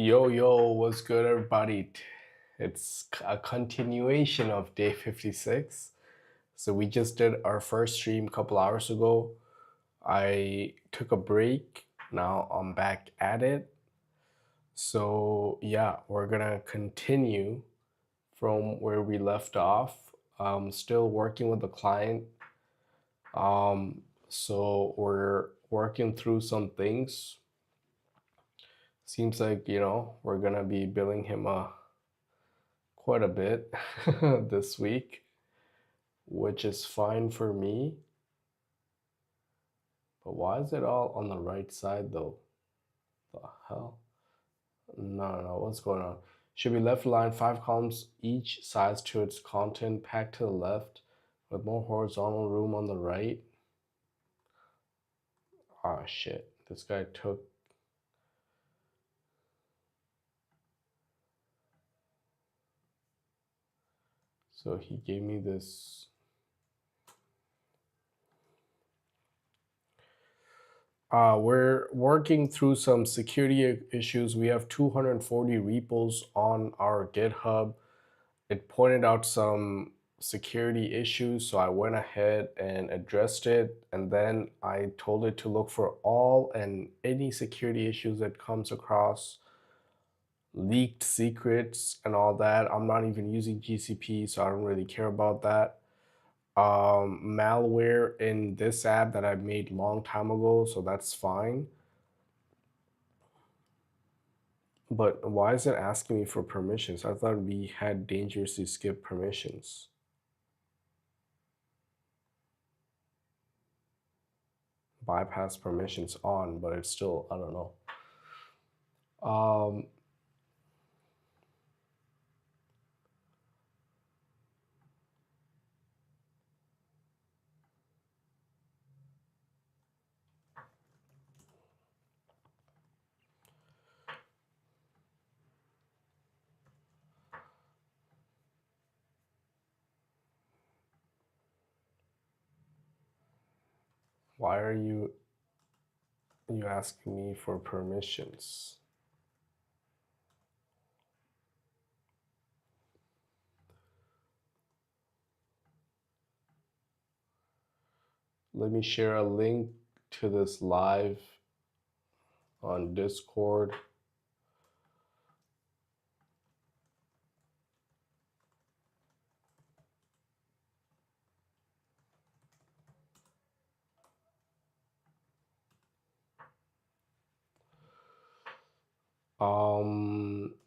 Yo, what's good, everybody? It's a continuation of day 56. So, we just did our first stream a couple hours ago. I took a break. Now I'm back at it. So, yeah, we're gonna continue from where we left off. I'm still working with the client. So, we're working through some things. Seems like, we're gonna be billing him quite a bit this week, which is fine for me. But why is it all on the right side though? The hell? No, what's going on? Should be left line 5 columns each size to its content, packed to the left with more horizontal room on the right. Ah, shit. This guy took. So he gave me this. We're working through some security issues. We have 240 repos on our GitHub. It pointed out some security issues, so I went ahead and addressed it, and then I told it to look for all and any security issues that comes across, leaked secrets and all that. I'm not even using GCP, so I don't really care about that. Malware in this app that I made long time ago, so that's fine. But why is it asking me for permissions? I thought we had dangerously skipped permissions. Bypass permissions on, but it's still, I don't know. Why are you asking me for permissions? Let me share a link to this live on Discord.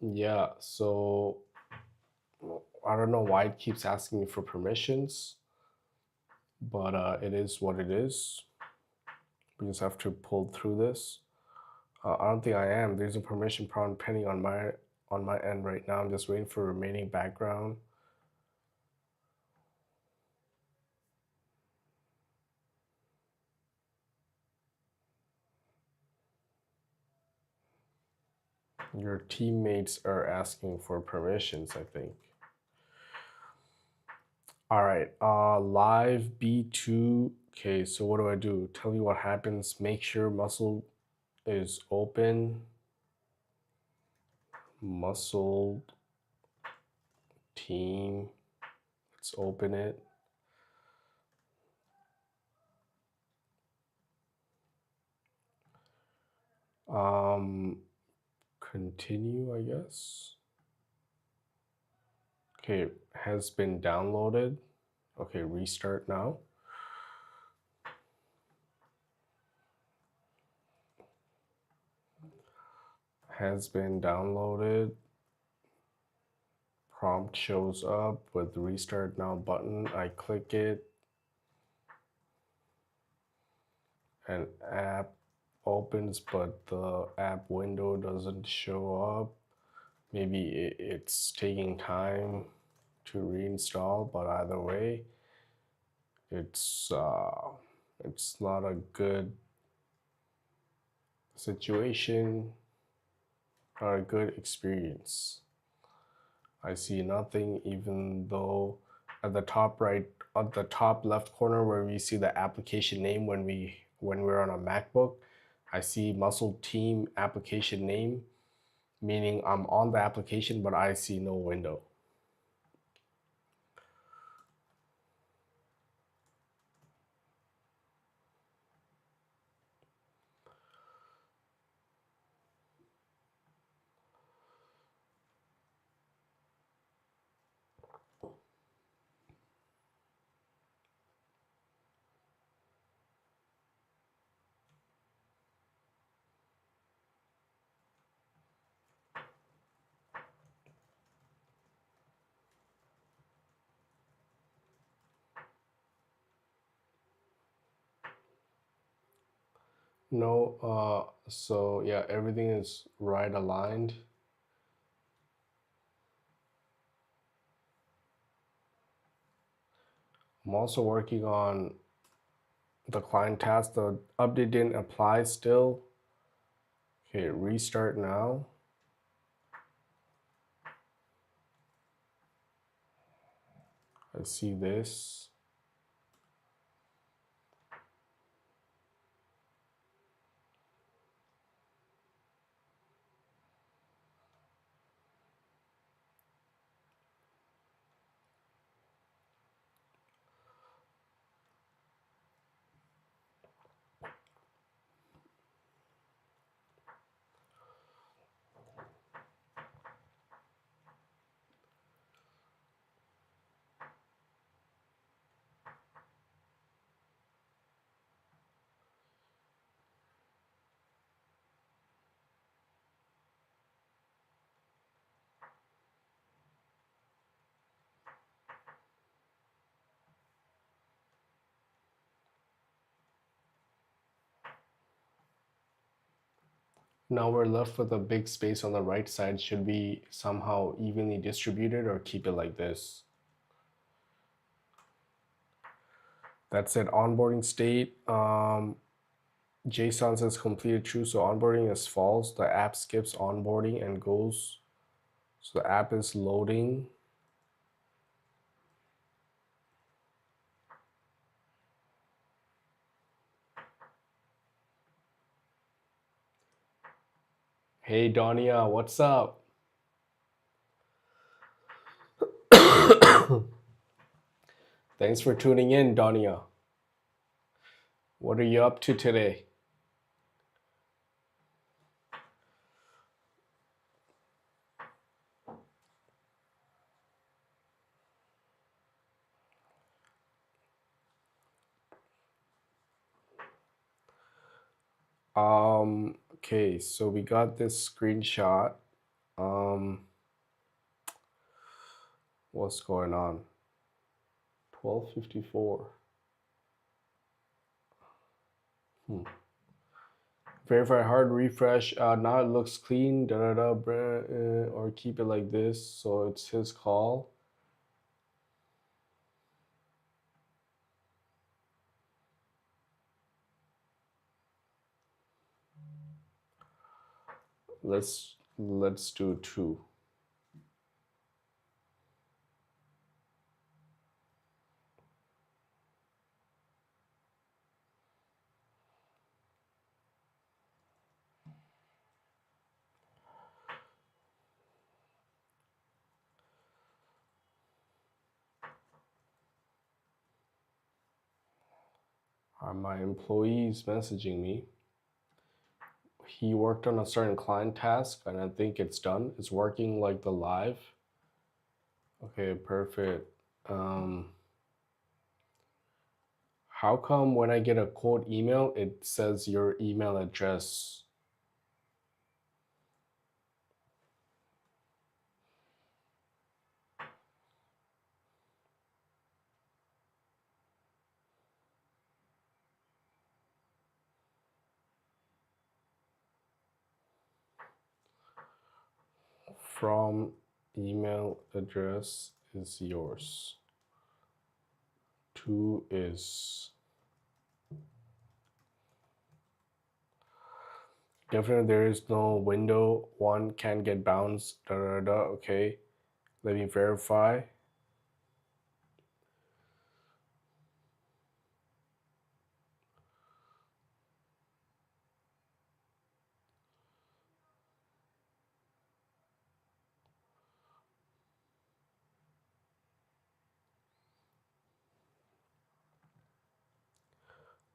Yeah, so I don't know why it keeps asking me for permissions, but it is what it is. We just have to pull through this. I don't think I am. There's a permission prompt pending on my end right now. I'm just waiting for remaining background. Your teammates are asking for permissions, I think. All right, live B2. Okay, so what do I do? Tell me what happens. Make sure muscle is open. Muscle team. Let's open it. Continue, I guess. Okay, has been downloaded. Okay, restart now. Has been downloaded. Prompt shows up with restart now button. I click it. An app opens, but the app window doesn't show up. Maybe it's taking time to reinstall, but either way, it's not a good situation, not a good experience. I see nothing, even though at the top right, at the top left corner where we see the application name when we're on a MacBook, I see Muscle Team application name, meaning I'm on the application, but I see no window. No, so yeah, everything is right aligned. I'm also working on the client task. The update didn't apply still. Okay, restart now. I see this. Now we're left with a big space on the right side. Should we somehow evenly distribute it or keep it like this? That's it, onboarding state. JSON says completed true, so onboarding is false. The app skips onboarding and goes. So the app is loading. Hey Donia, what's up? Thanks for tuning in, Donia. What are you up to today? Okay, so we got this screenshot. What's going on? 12:54. Verify hard refresh. Now it looks clean. Or keep it like this. So it's his call. Let's do 2. My employee's messaging me. He worked on a certain client task and I think it's done. It's working like the live. Okay, perfect. How come when I get a quote email, it says your email address? From email address is yours. To is. Definitely there is no window. One can get bounced. Okay. Let me verify.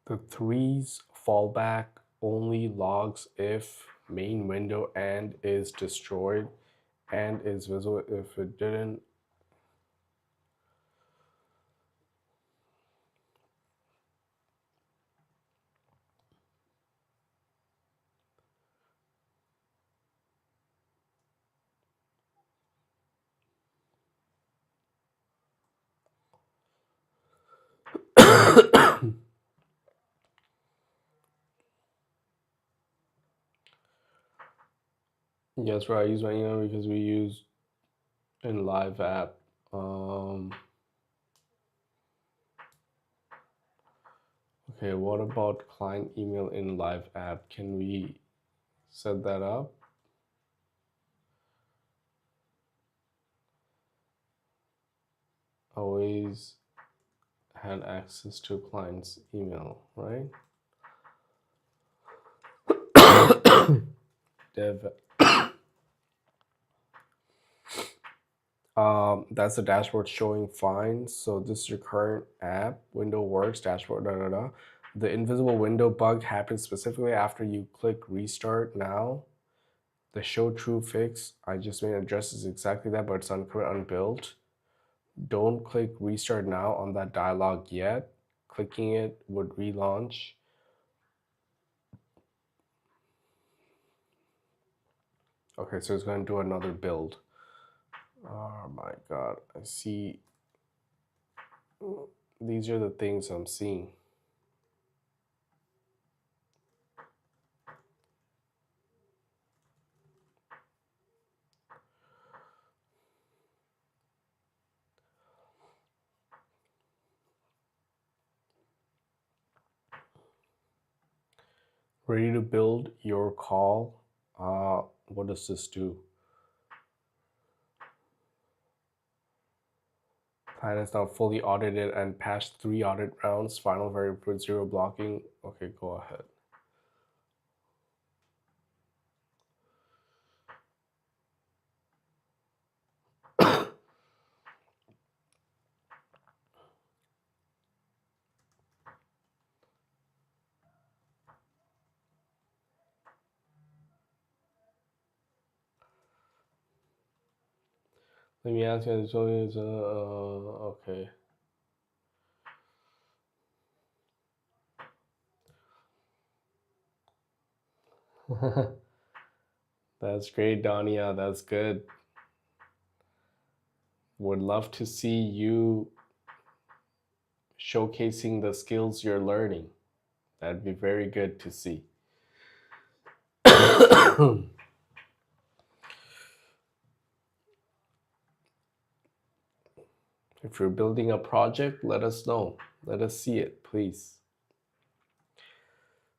The threes fallback only logs if main window and is destroyed and is visible if it didn't. Yes, right. I use my email because we use in live app. Okay, what about client email in live app? Can we set that up? Always had access to client's email, right? Dev. That's the dashboard showing fine. So this is your current app, window works, dashboard, da da da. The invisible window bug happens specifically after you click restart now. The show true fix, I just made addresses exactly that, but it's uncurrent, unbuilt. Don't click restart now on that dialog yet. Clicking it would relaunch. Okay, so it's going to do another build. Oh my God, I see. These are the things I'm seeing. Ready to build your call. What does this do? Plan is now fully audited and passed 3 audit rounds. Final variable with 0 blocking. Okay, go ahead. Let me ask you, okay. That's great, Dania. That's good. Would love to see you showcasing the skills you're learning. That'd be very good to see. If you're building a project, let us know. Let us see it, please.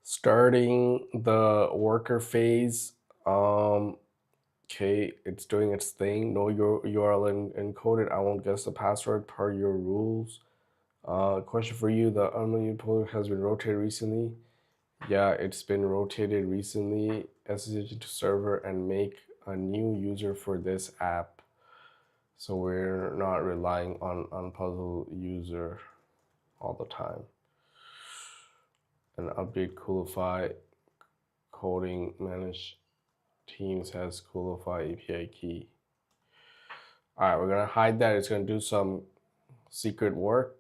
Starting the worker phase. Okay, it's doing its thing. Know your URL encoded. I won't guess the password per your rules. Question for you: the unlimited post has been rotated recently. Yeah, it's been rotated recently. SSH to server and make a new user for this app. So we're not relying on puzzle user all the time. And update Coolify coding manage Teams has Coolify API key. All right, we're gonna hide that. It's gonna do some secret work.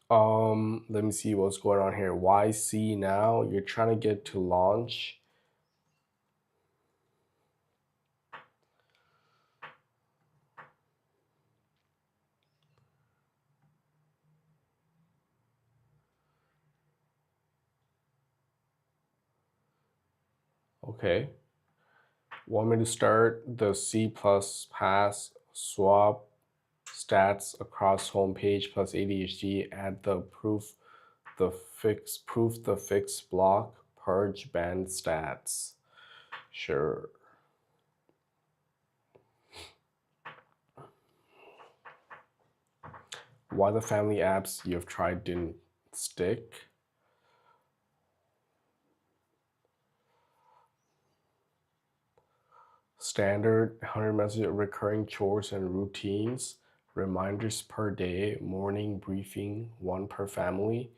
Let me see what's going on here. YC now, you're trying to get to launch. Okay. Want me to start the C plus pass swap stats across homepage plus ADHD, add the proof the fix block, purge band stats. Sure. Why the family apps you've tried didn't stick? Standard 100 message recurring chores and routines. reminders per day, morning briefing, one per family.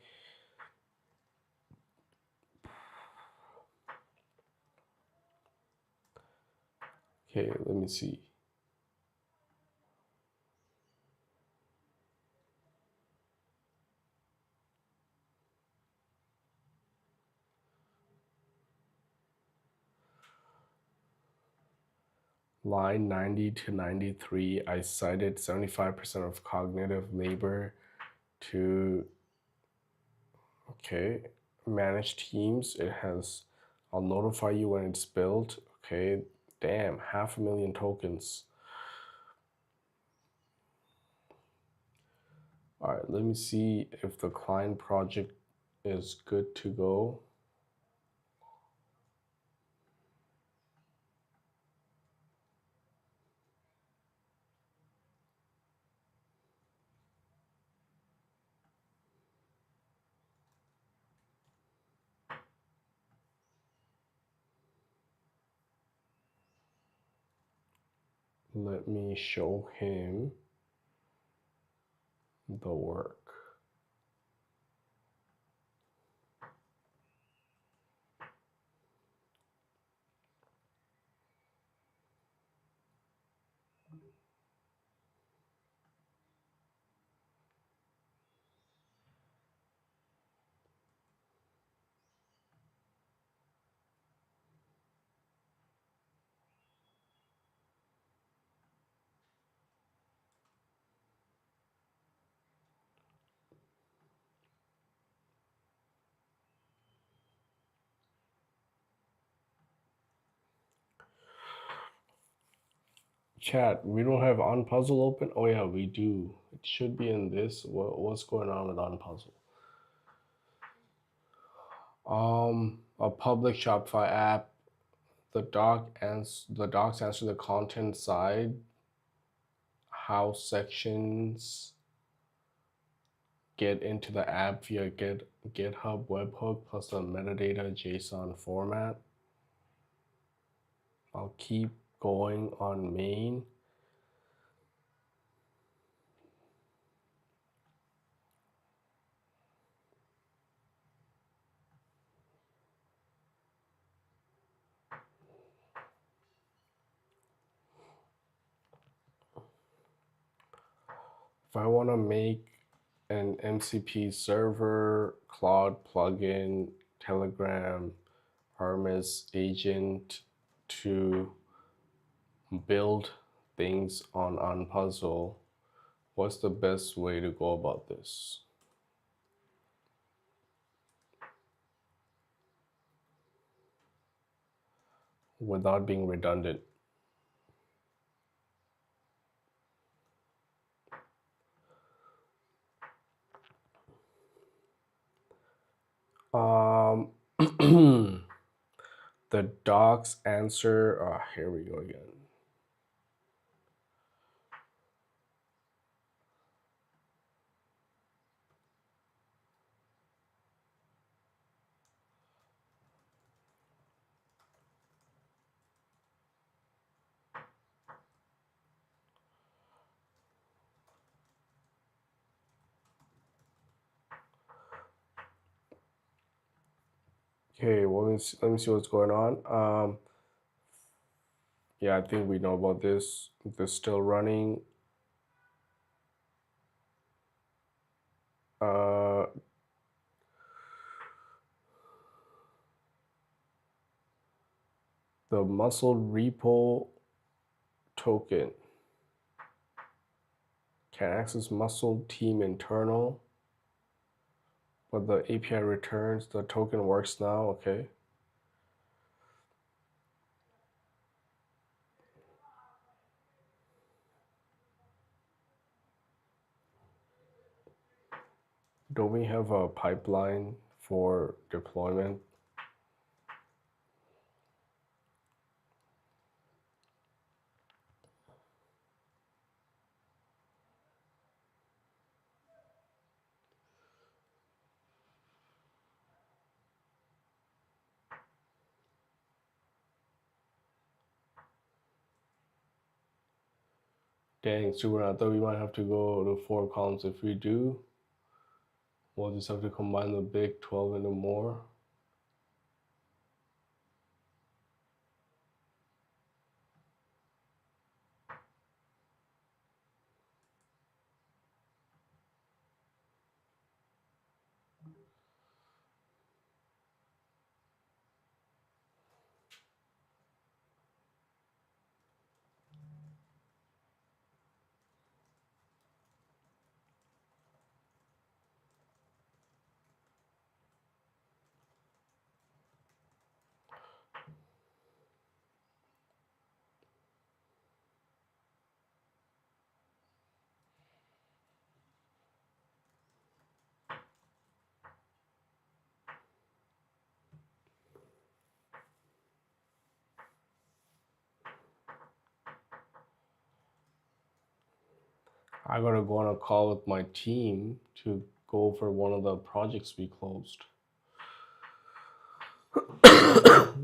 Okay, let me see. Line 90 to 93, I cited 75% of cognitive labor to, okay, manage teams. It has, I'll notify you when it's built. Okay, damn, 500,000 tokens. All right, let me see if the client project is good to go. Let me show him the work. Chat, we don't have Unpuzzle open? Oh yeah, we do. It should be in this. What's going on with Unpuzzle? A public Shopify app. The docs answer the content side. How sections get into the app via GitHub webhook plus the metadata JSON format. I'll keep going on main. If I want to make an MCP server, Claude plugin, Telegram, Hermes agent to build things on Unpuzzle, what's the best way to go about this without being redundant? The docs answer, here we go again. Okay, well, let me see what's going on. Yeah, I think we know about this. This is still running. The muscle repo token can access muscle team internal, but the API returns the token works now. Okay. Don't we have a pipeline for deployment? Dang, super. I thought we might have to go to 4 columns. If we do, we'll just have to combine the big 12 into more. I gotta go on a call with my team to go over one of the projects we closed.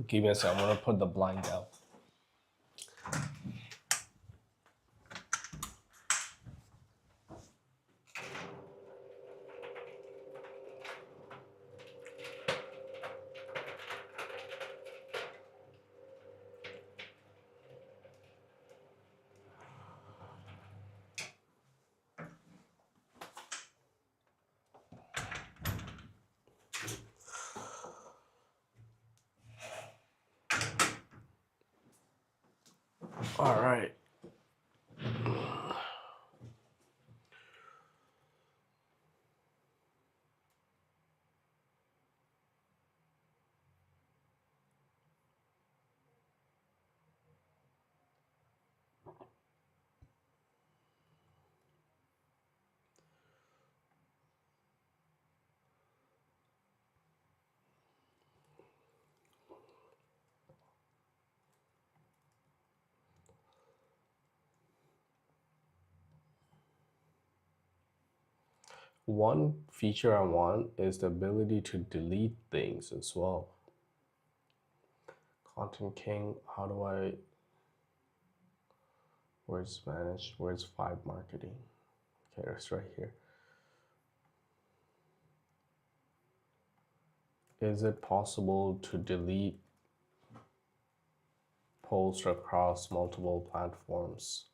Give me a second. I'm gonna put the blind down. All right. One feature I want is the ability to delete things as well. Content King, how do I, where's manage, where's Vibe marketing? Okay, it's right here. Is it possible to delete posts across multiple platforms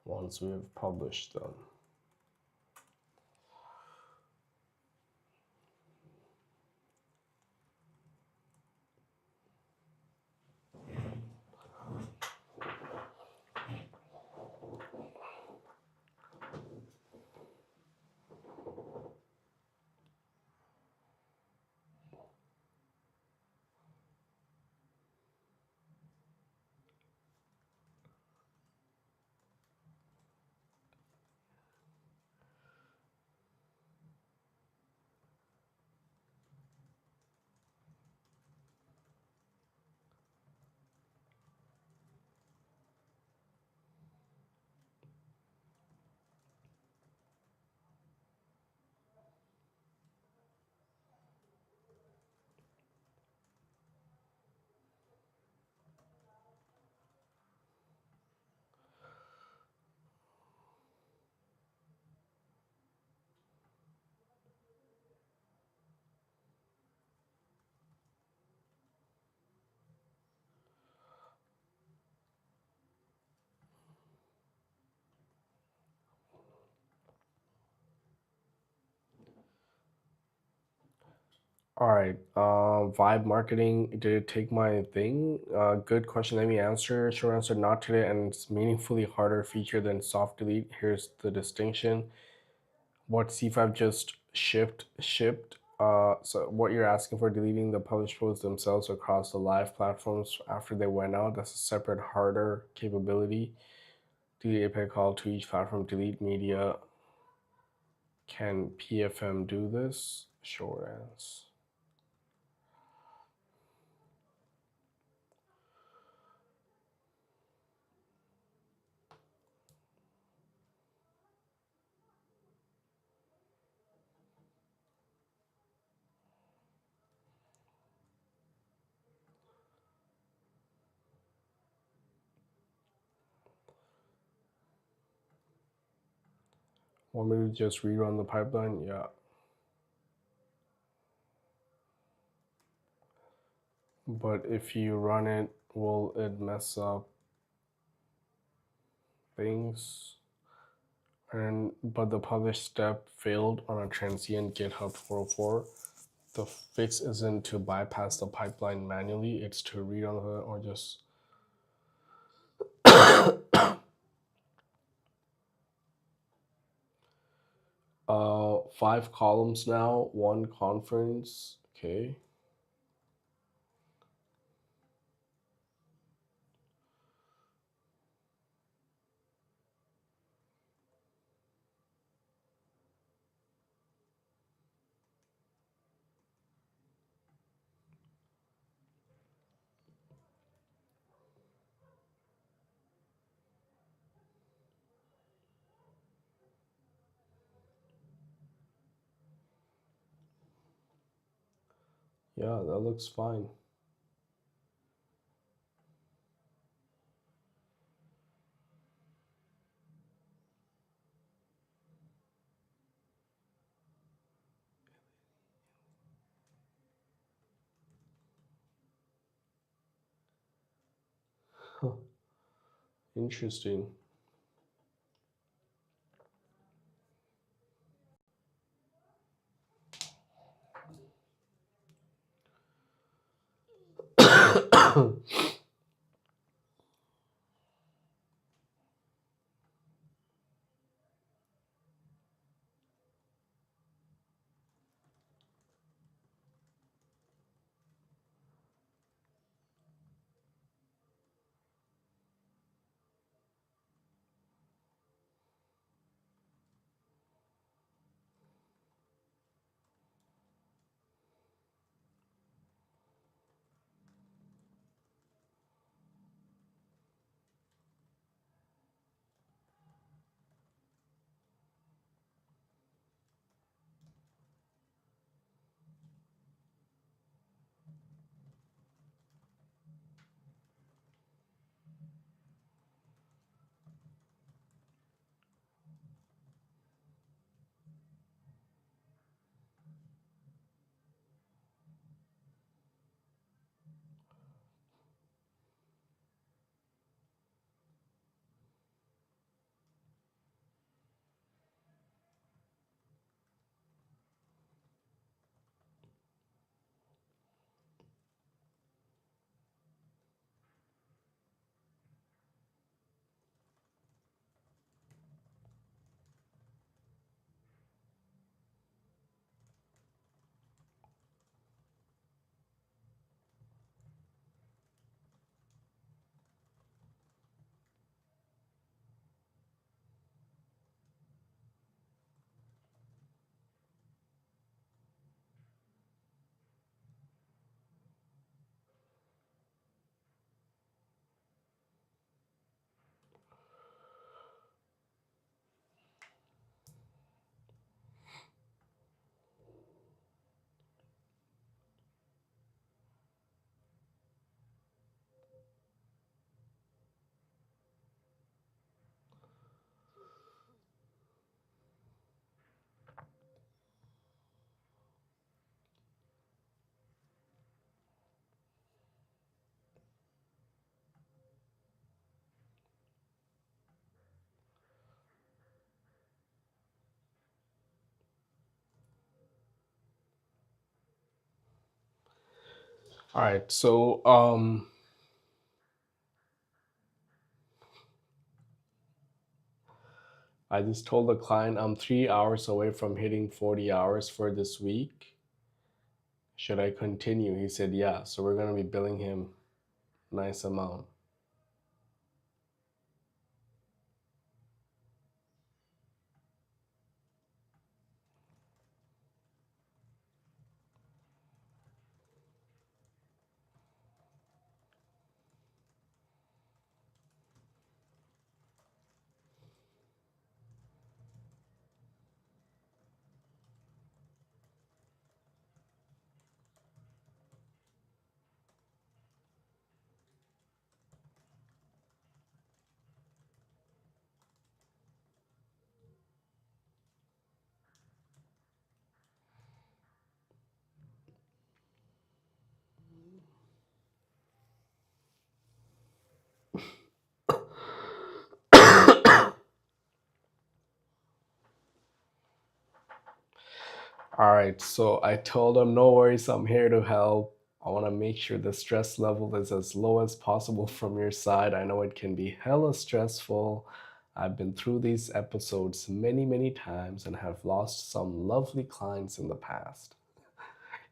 once we have published them? All right, Vibe marketing, did it take my thing? Good question. Let me answer. Short answer, not today, and it's meaningfully harder feature than soft delete. Here's the distinction. What C5 just shipped. So what you're asking for deleting the published posts themselves across the live platforms after they went out, that's a separate, harder capability. Delete API call to each platform, delete media. Can PFM do this? Short answer. Want me to just rerun the pipeline? Yeah. But if you run it, will it mess up things? But the publish step failed on a transient GitHub 404. The fix isn't to bypass the pipeline manually, it's to rerun it or just 5 columns now, 1 conference. Okay. Yeah, that looks fine. Huh. Interesting. All right, so I just told the client I'm 3 hours away from hitting 40 hours for this week. Should I continue? He said, yeah. So we're going to be billing him a nice amount. All right, so I told him, no worries, I'm here to help. I want to make sure the stress level is as low as possible from your side. I know it can be hella stressful. I've been through these episodes many, many times and have lost some lovely clients in the past.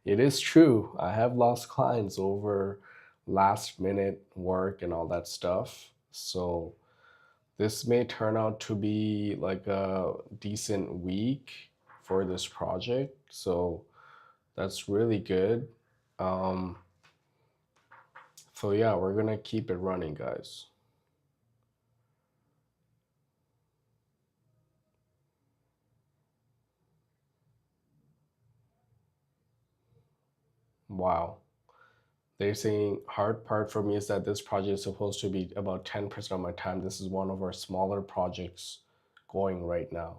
It is true, I have lost clients over last minute work and all that stuff. So this may turn out to be like a decent week for this project. So that's really good. Um, so yeah, we're gonna keep it running, guys. Wow. They're saying hard part for me is that this project is supposed to be about 10% of my time. This is one of our smaller projects going right now.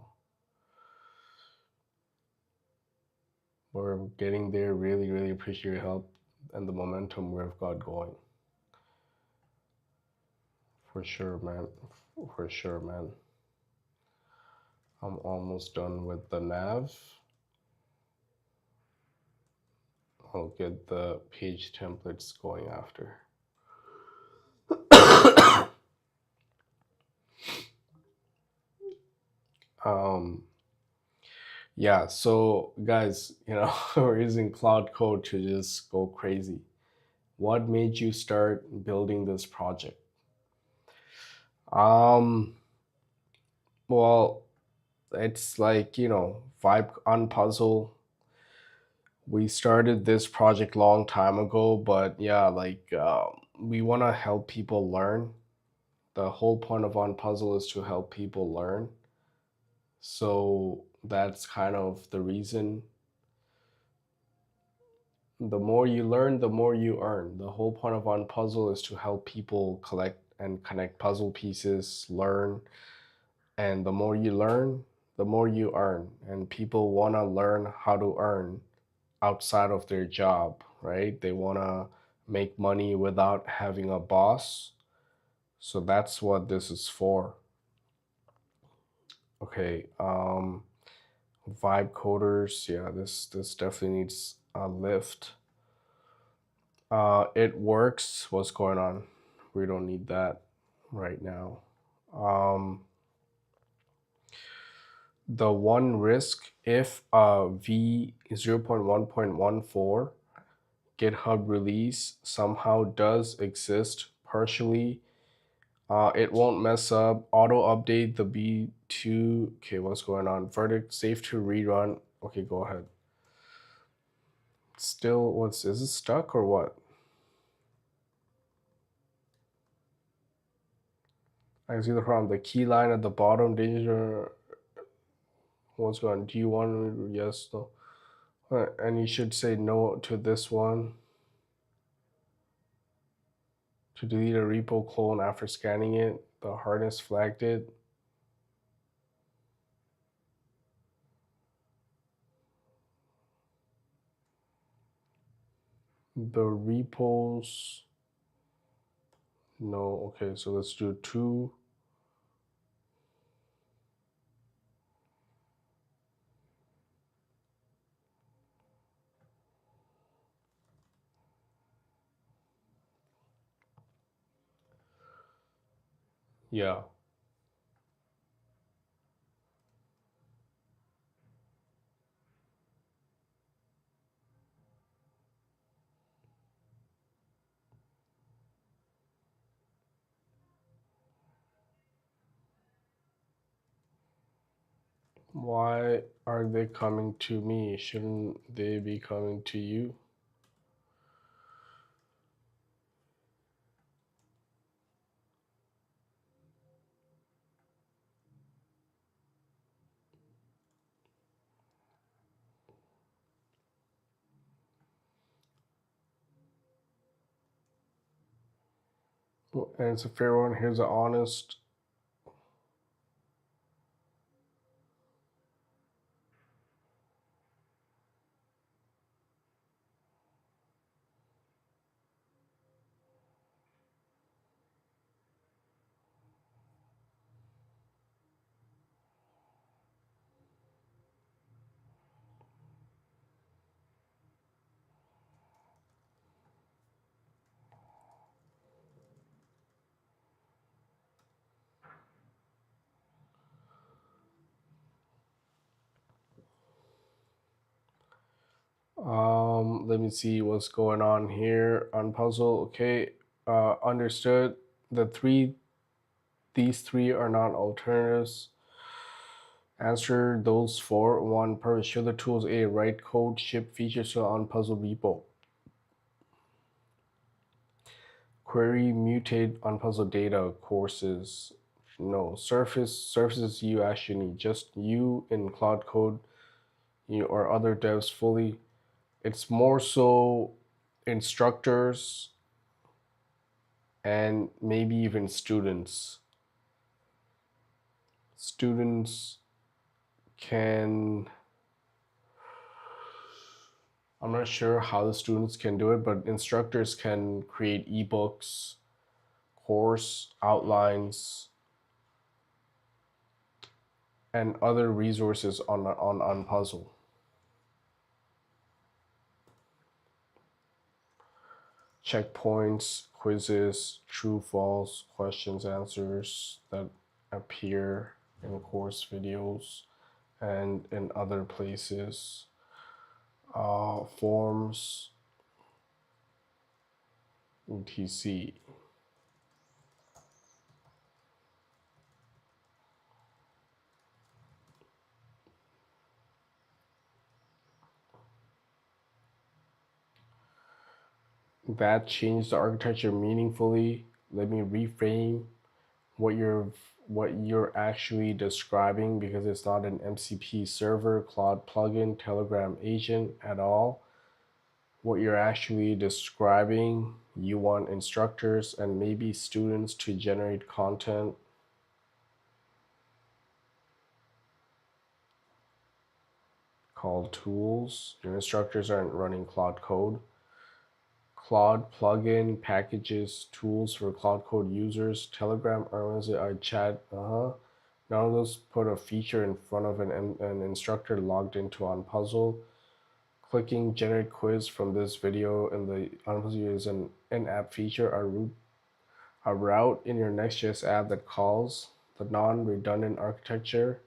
We're getting there. Really, really appreciate your help and the momentum we've got going. For sure, man. For sure, man. I'm almost done with the nav. I'll get the page templates going after. um, yeah, so guys, we're using Cloud Code to just go crazy. What made you start building this project? Um, well, it's like, Vibe on Puzzle. We started this project long time ago, but yeah, like we want to help people learn. The whole point of On Puzzle is to help people learn. So that's kind of the reason. The more you learn, the more you earn. The whole point of On Puzzle is to help people collect and connect puzzle pieces, learn, and the more you learn, the more you earn. And people want to learn how to earn outside of their job, right? They want to make money without having a boss. So that's what this is for. Okay, vibe coders, yeah, this definitely needs a lift. It works. What's going on? We don't need that right now. Um, the one risk, if v 0.1.14 GitHub release somehow does exist partially, it won't mess up. Auto update the B2. Okay, what's going on? Verdict safe to rerun. Okay, go ahead. Still, is it stuck or what? I see the problem. The key line at the bottom, danger. What's going on? Do you want yes, no? And you should say no to this one. To delete a repo clone after scanning it, the hardness flagged it. The repos, no. Okay, so let's do 2. Yeah. Why are they coming to me? Shouldn't they be coming to you? And it's a fair one. Here's an honest. Let me see what's going on here on puzzle. Okay, understood. These three are not alternatives. Answer those four. One, per show the tools a write code, ship features to on puzzle repo. Query mutate on puzzle data courses. No, surfaces you actually need. Just you in Claude Code, you or other devs fully. It's more so instructors and maybe even students. Students can, I'm not sure how the students can do it, but instructors can create ebooks, course outlines, and other resources on Puzzle. Checkpoints, quizzes, true, false, questions, answers that appear in course videos and in other places. Forms, etc. That changed the architecture meaningfully. Let me reframe what you're actually describing, because it's not an MCP server, Claude plugin, Telegram agent at all. What you're actually describing, you want instructors and maybe students to generate content. Called tools. Your instructors aren't running Claude Code. Claude plugin, packages, tools for Claude Code users, Telegram, our chat. None of those put a feature in front of an instructor logged into on Puzzle. Clicking generate quiz from this video in the on Puzzle is an in-app feature, a route in your Next.js app that calls the non-redundant architecture.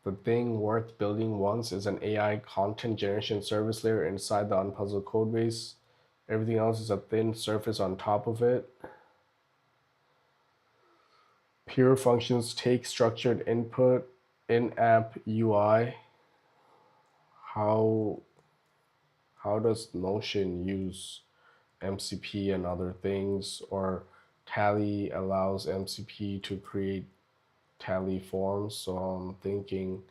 The thing worth building once is an AI content generation service layer inside the Unpuzzle codebase. Everything else is a thin surface on top of it. Pure functions take structured input, in-app UI. How does Notion use MCP and other things? Or Tally allows MCP to create Tally forms. So I'm thinking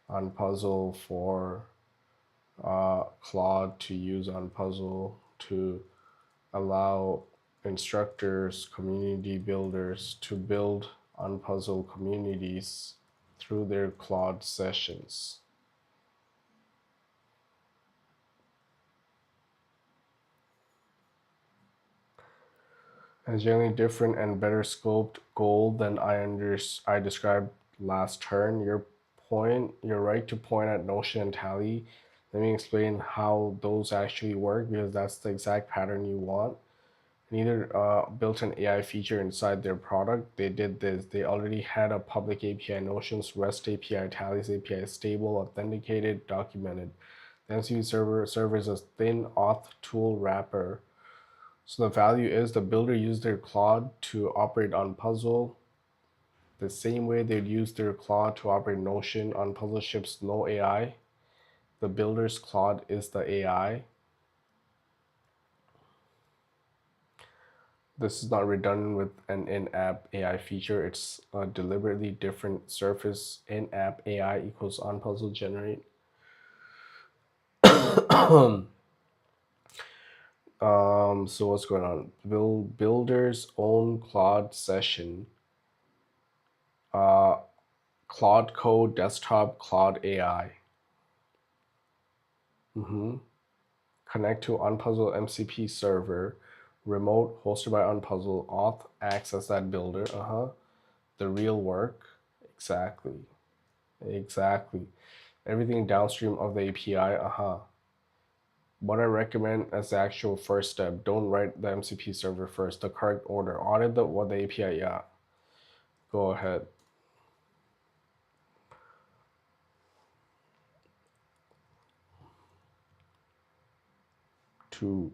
on Puzzle for Claude to use on Puzzle to allow instructors, community builders to build on Puzzle communities through their Claude sessions. And generally different and better scoped goal than I described last turn. You're right to point at Notion and Tally. Let me explain how those actually work, because that's the exact pattern you want. Neither built an AI feature inside their product. They did this. They already had a public API, Notion's REST API, Tally's API, stable, authenticated, documented. The MCP server is a thin auth tool wrapper. So the value is the builder used their Claude to operate on Puzzle the same way they'd use their Claude to operate Notion. On Puzzle ships no AI. The builder's Claude is the AI. This is not redundant with an in-app AI feature. It's a deliberately different surface. In-app AI equals on Puzzle generate. So what's going on? Builder's own Claude session. Claude Code Desktop Claude AI. Connect to Unpuzzle MCP server. Remote hosted by Unpuzzle. Auth acts as that builder. The real work. Exactly. Everything downstream of the API. What I recommend as the actual first step, don't write the MCP server first. The correct order. Audit the API. Yeah. Go ahead. to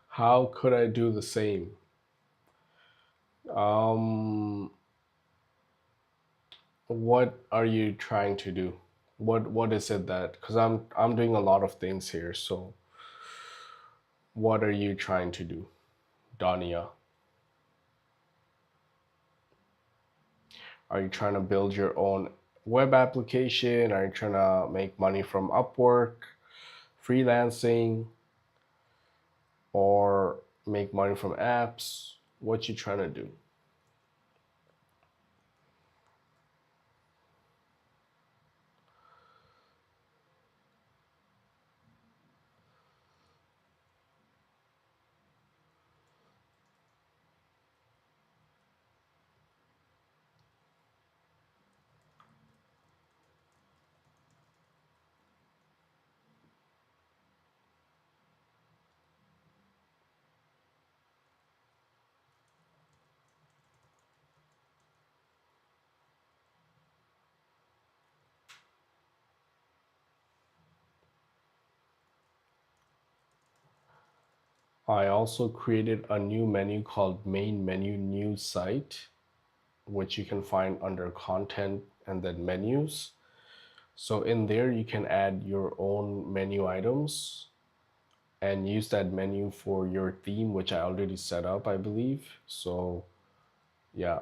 how could I do the same? Um, what are you trying to do? What is it that, because I'm doing a lot of things here, so what are you trying to do, Dania? Are you trying to build your own web application? Are you trying to make money from Upwork, freelancing, or make money from apps? What you trying to do? I also created a new menu called main menu new site, which you can find under content and then menus. So in there, you can add your own menu items and use that menu for your theme, which I already set up, I believe. So yeah.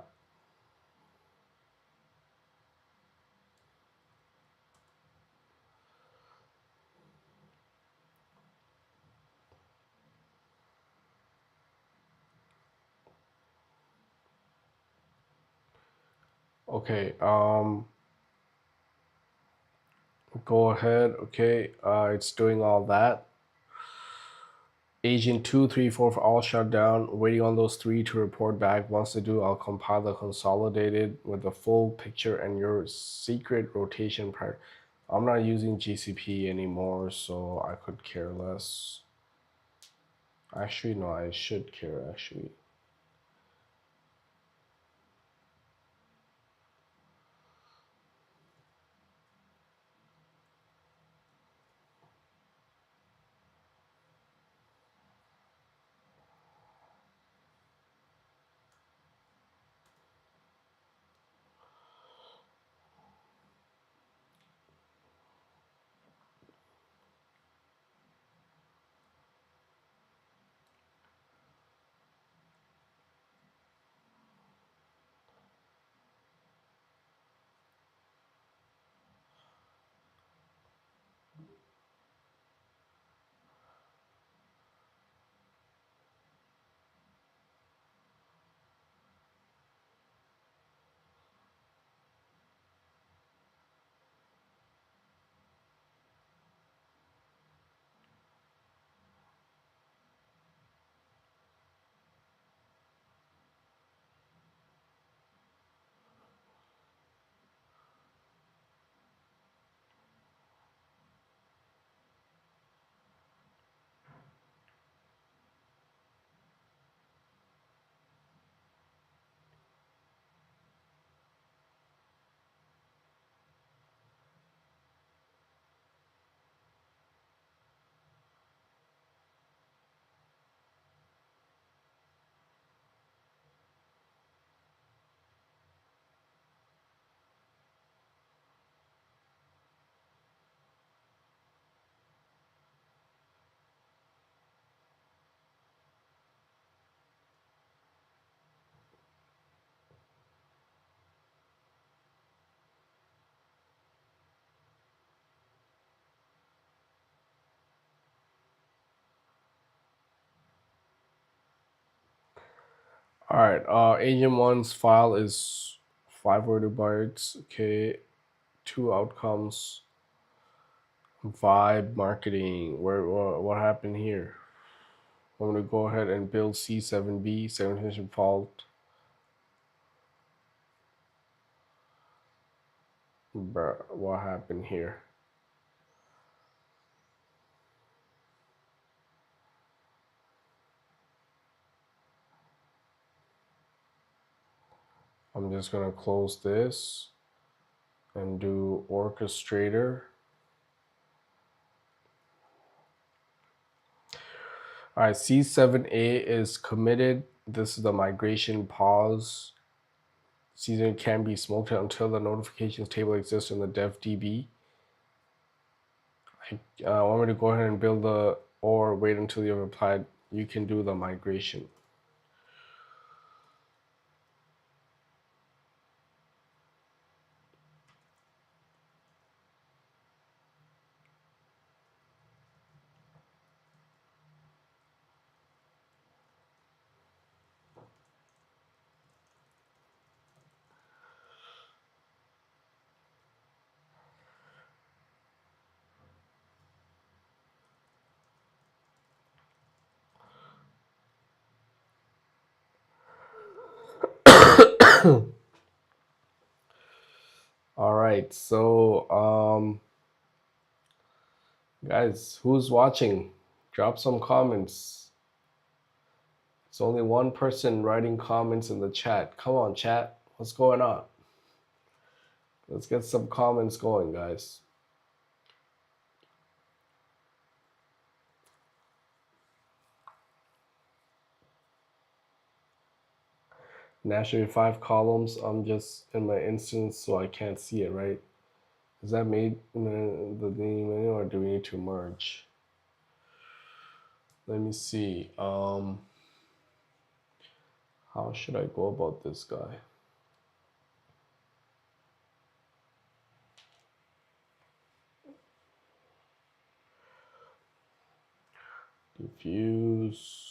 Okay. Go ahead. Okay. It's doing all that. Agent 2, 3, 4 for all shut down. Waiting on those three to report back. Once they do, I'll compile the consolidated with the full picture and your secret rotation prior. I'm not using GCP anymore, so I could care less. Actually, no, I should care actually. All right, agent one's file is 5 bytes. Okay, two outcomes, vibe marketing. What happened here? I'm gonna go ahead and build C7B, segmentation fault. Bruh, what happened here? I'm just going to close this and do orchestrator. All right, C7A is committed. This is the migration pause. Season can be smoked until the notifications table exists in the dev DB. I want me to go ahead and build the, or wait until you've applied. You can do the migration. All right, so guys, who's watching? Drop some comments. It's only one person writing comments in the chat. Come on, chat. What's going on? Let's get some comments going, guys. Naturally 5 columns. I'm just in my instance, so I can't see it, right? Is that made in the name menu, or do we need to merge? Let me see. How should I go about this guy? Diffuse.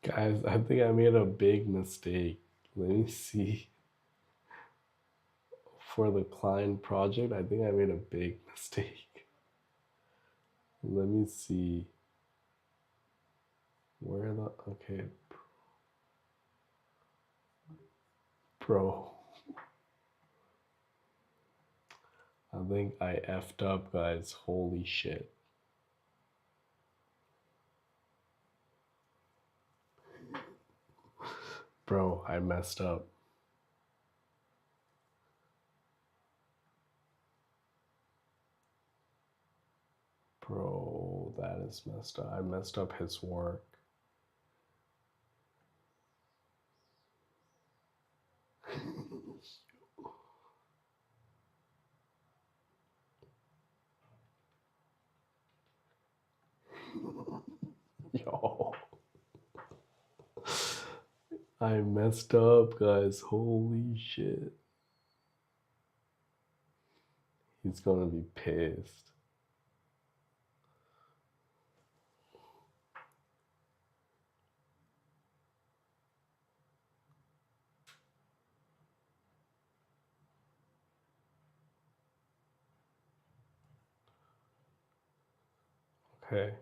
Guys, I think I made a big mistake. Let me see. For the client project, I think I made a big mistake. Let me see. Where the, okay. Pro. I think I effed up, guys. Holy shit. Bro, I messed up. Bro, that is messed up. I messed up his work. Yo. I messed up, guys. Holy shit. He's gonna be pissed. Okay.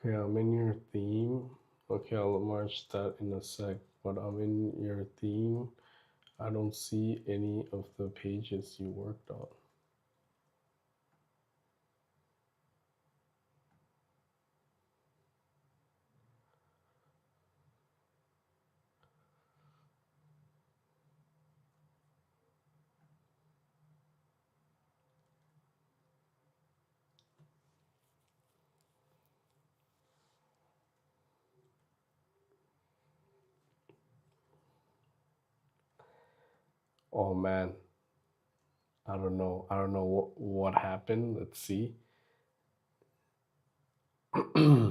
Okay, I'm in your theme. Okay, I'll merge that in a sec. But I'm in your theme. I don't see any of the pages you worked on. Oh man, I don't know. I don't know what happened. Let's see. All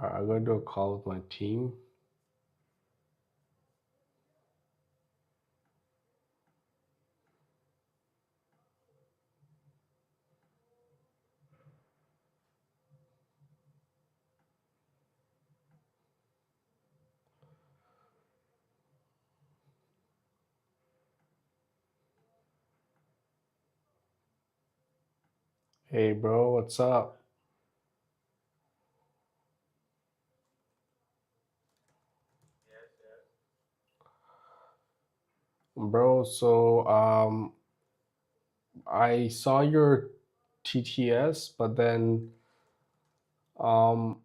right, I'm going to do a call with my team. Hey, bro, what's up? Bro, so I saw your TTS, but then um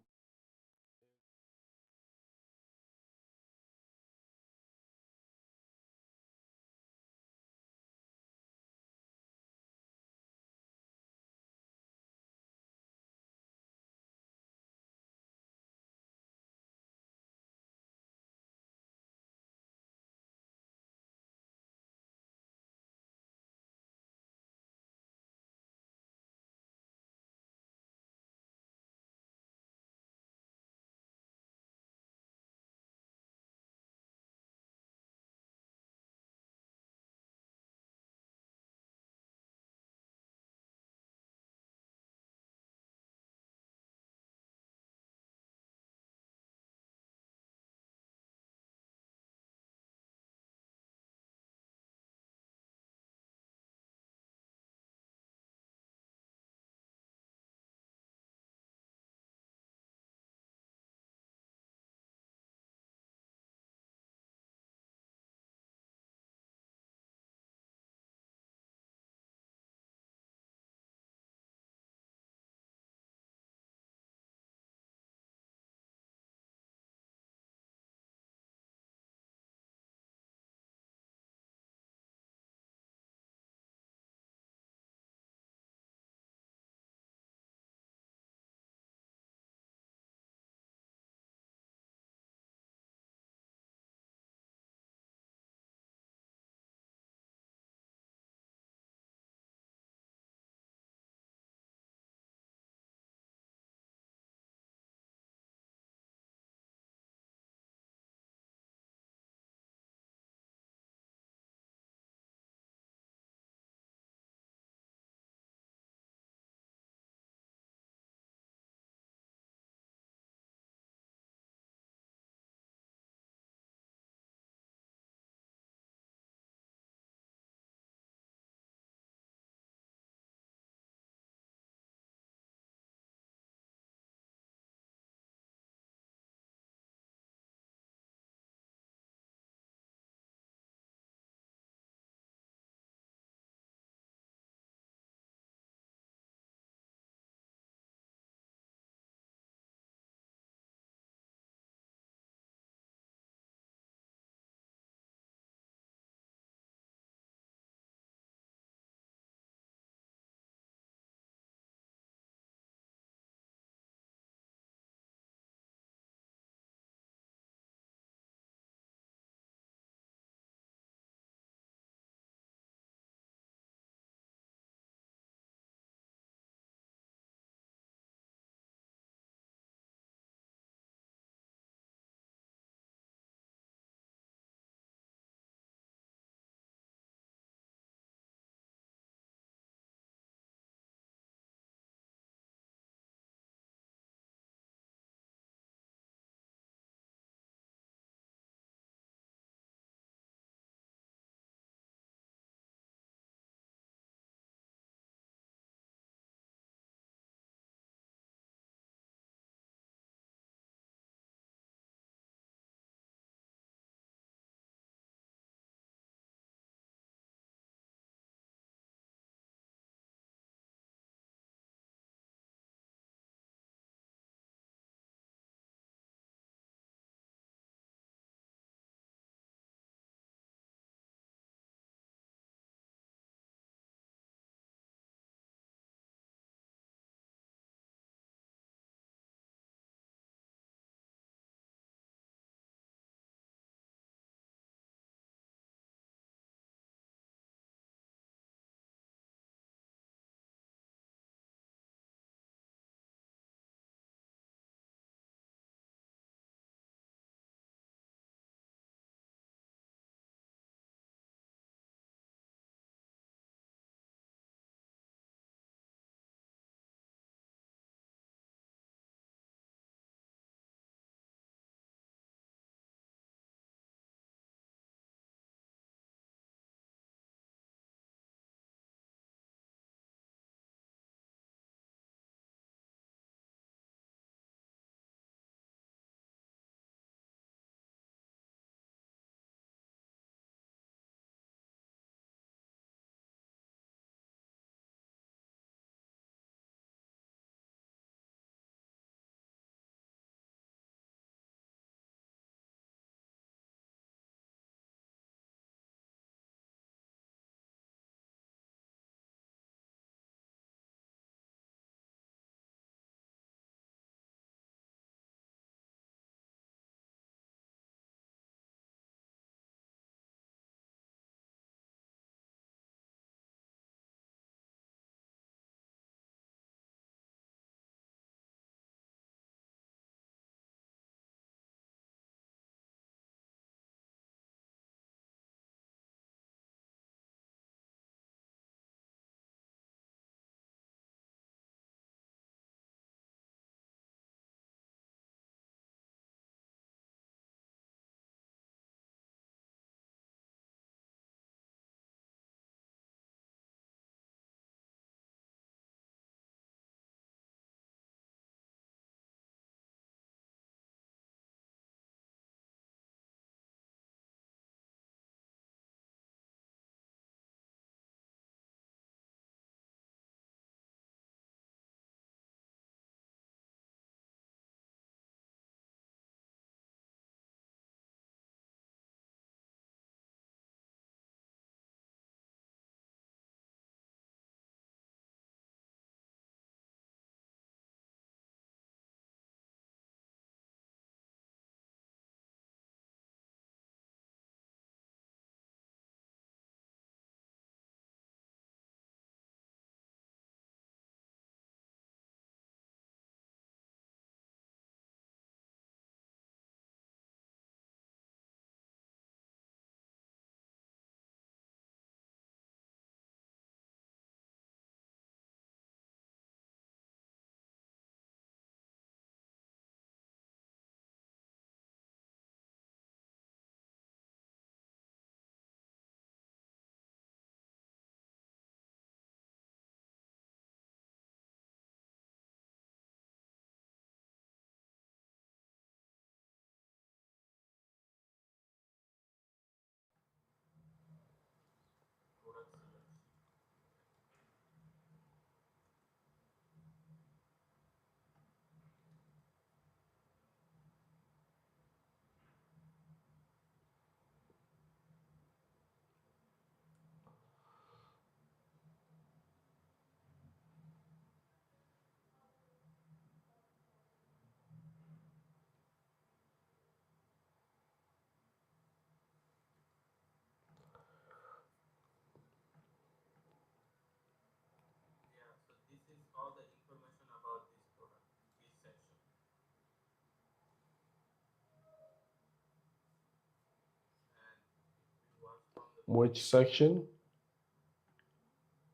Which section?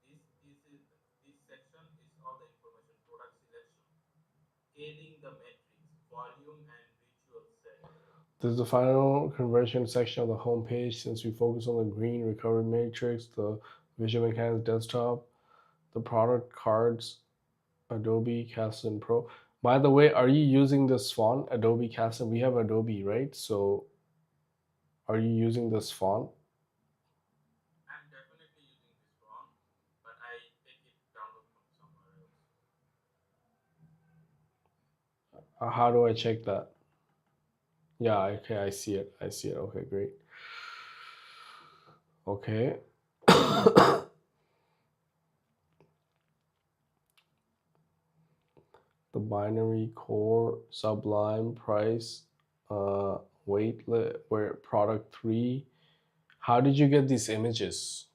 This this section is all the information: product selection, scaling the metrics, volume, and ritual set. This is the final conversion section of the home page. Since we focus on the green recovery matrix, the visual mechanics desktop, the product cards, Adobe Castle Pro. By the way, are you using this font, Adobe Castle? We have Adobe, right? So are you using this font? I'm definitely using this one, but I take it download from somewhere else. How do I check that? Yeah, okay, I see it. I see it. Okay, great. Okay. The binary core sublime price weight where product 3. How did you get these images?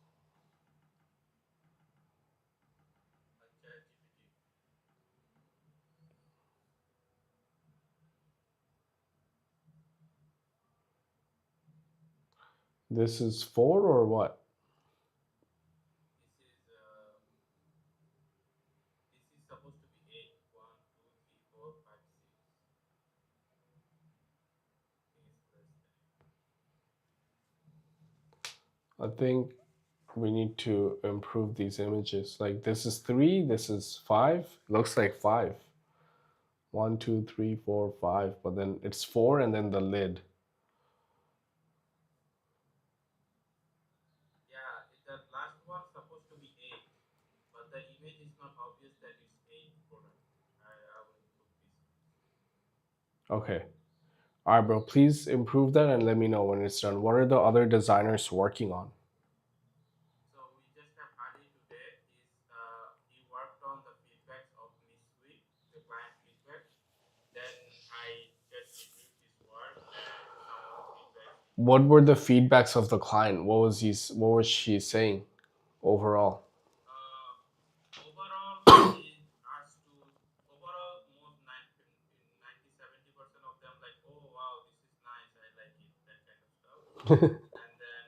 ChatGPT. This is 4 or what? This is supposed to be eight. One, two, three, four, five, six. I think it's less than eight. I think we need to improve these images. Like this is 3, this is 5. Looks like 5. 1, 2, 3, 4, 5. But then it's 4 and then the lid. Yeah, the last one supposed to be eight, but the image is not obvious that it's eight product. I will improve this. Okay. All right, bro. Please improve that and let me know when it's done. What are the other designers working on? So we just have Ali today. He worked on the feedbacks of Miss Week, the client feedback. Then I just reviewed his work and some of the feedbacks he What gave. were the feedbacks of the client? What was she saying overall? Uh, Overall, he asked to overall most 90-70% of them like, oh wow, this is nice, I like it, that kind of stuff. And then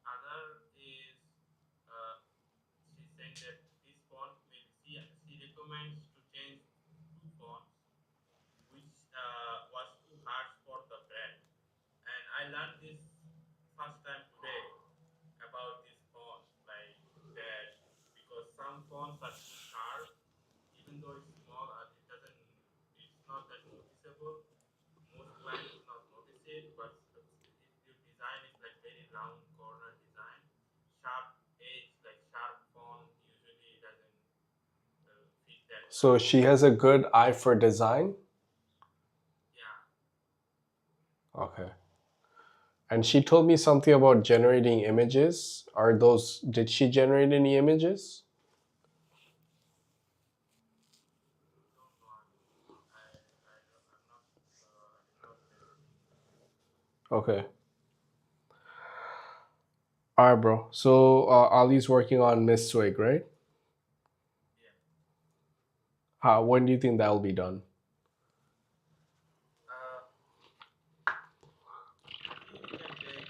other is uh, she's saying that this font maybe she recommends to change two fonts which was too harsh for the brand. And I learned this first time today about these fonts like that because some fonts are too sharp even though it's small it's not that noticeable. Most clients will not notice it, but if your design is like very round corner design, sharp edge like sharp font usually doesn't fit that So well. she has a good eye for design. Yeah. Okay. And she told me something about generating images. Did she generate any images? Don't know. I did not test any images. Okay. All right, bro. So Ali's working on Miss Swig, right? Yeah. When do you think that'll be done? Uh, I think it can take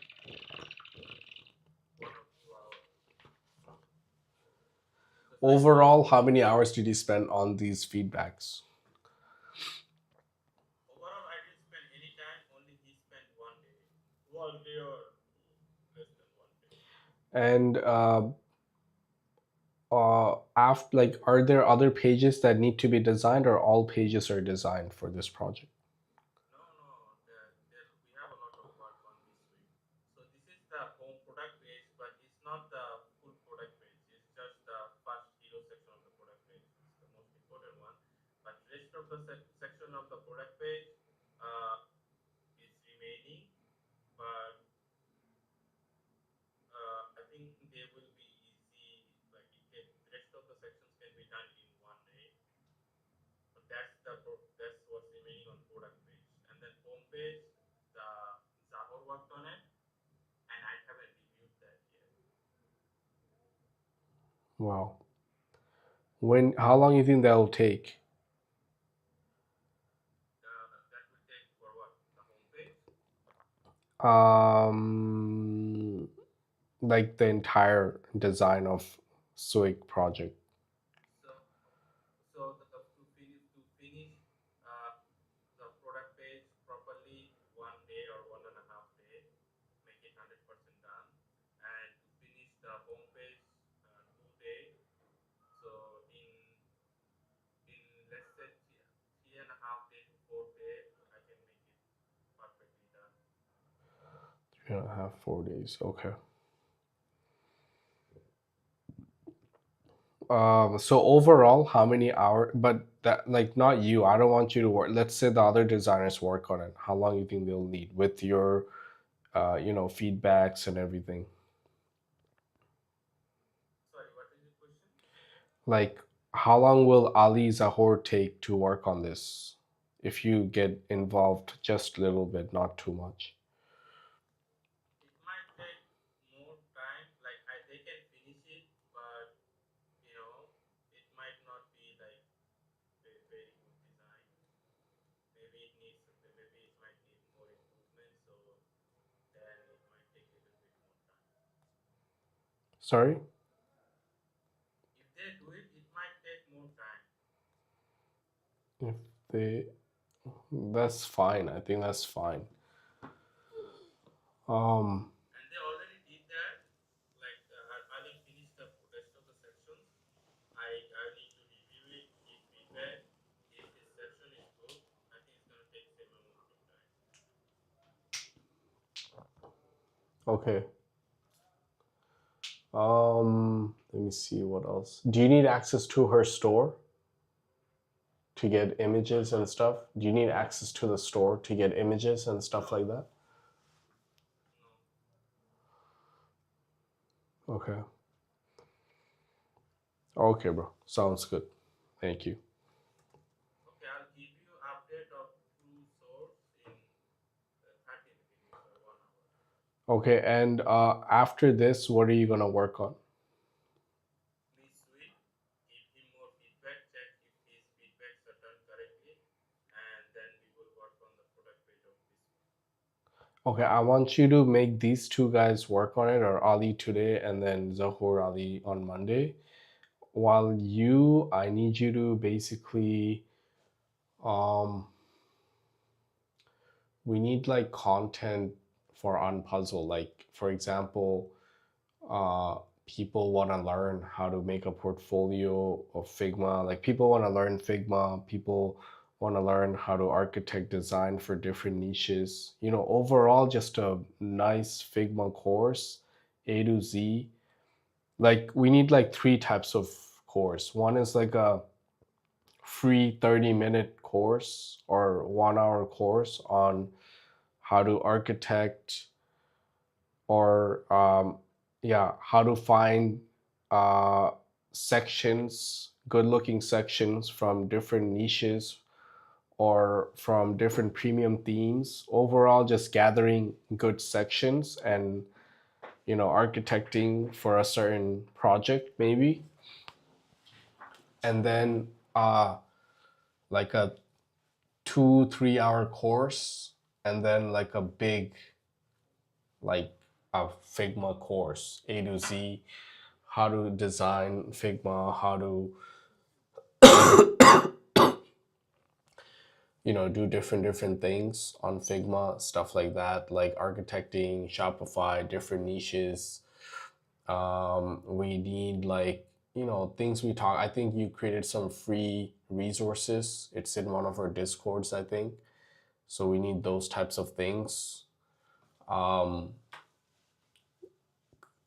1 or 2 hours because I told Overall, how many hours did you spend on these feedbacks? overall I didn't spend any time. Only he spent 1 day, 1 day or less than 1 day. And after, like, are there other pages that need to be designed, or all pages are designed for this project? No, no, we have a lot of work on this week. So this is the home product page, but it's not the full product page. It's just the first hero section of the product page. It's the most important one. But rest of the section of the product page uh, is remaining. But I think they will be easy. Like the rest of the sections can be done in 1 day. But that's what's remaining on product page. And then home page, the Zahor worked on it, and I haven't reviewed that yet. Wow. How long do you think that'll take? That will take for what? The home page? Um, like the entire design of Swig project. So so to finish uh, the product page properly, 1 day or 1.5 day, make it 100% done, and to finish the home page, 2 day. So in let's say 3.5 day to 4 day, I can make it perfectly done. 3.5, 4 days. Okay. So overall, how many hours? But that, like, not you. I don't want you to work. Let's say the other designers work on it. How long you think they'll need with your, feedbacks and everything? Sorry, what is the question? Like, how long will Ali Zahor take to work on this? If you get involved just a little bit, not too much. It might take more time. Like they can finish it, but you know, it might not be like very good design. Maybe it might need more improvement. So then it might take a little bit more time. Sorry, If they do it, it might take more time. if they. That's fine. I think that's fine. Um. And they already did that. Like Ali finished the rest of the sections. I need to review it, give feedback. If his section is good, I think it's gonna take same amount of time. Okay. Let me see what else. Do you need access to her store to get Sorry, images and what? stuff? Do you need access to the store to get images and stuff No, like that? no. Okay. Okay, bro. Sounds good. Thank you. Okay, I'll give you update of true source in 30 minutes or 1 hour. Okay, and after this, what are you gonna work on? This week, give him more feedback, check if his feedbacks are done correctly, and then we will work on the product page of this week. Okay, I want you to make these two guys work on it, or Ali today and then Zahur Ali on Monday. While I need you to basically, um, we need like content for Unpuzzle. Like, for example, uh, people want to learn how to make a portfolio of Figma. Like, people want to learn Figma. People want to learn how to architect design for different niches. Overall, just a nice Figma course, A to Z. Like, we need like three types of course. One is like a free 30-minute course or 1 hour course on how to architect, or yeah, how to find uh, sections, good looking sections from different niches or from different premium themes. Overall, just gathering good sections and architecting for a certain project maybe. And then like a 2 3 hour course, and then like a big, like a Figma course, A to Z, how to design Figma, how to do different things on Figma, stuff like that, like architecting Shopify, different niches. We need, like, things we talk. I think you created some free resources. It's in one of our discords, I think. So we need those types of things um,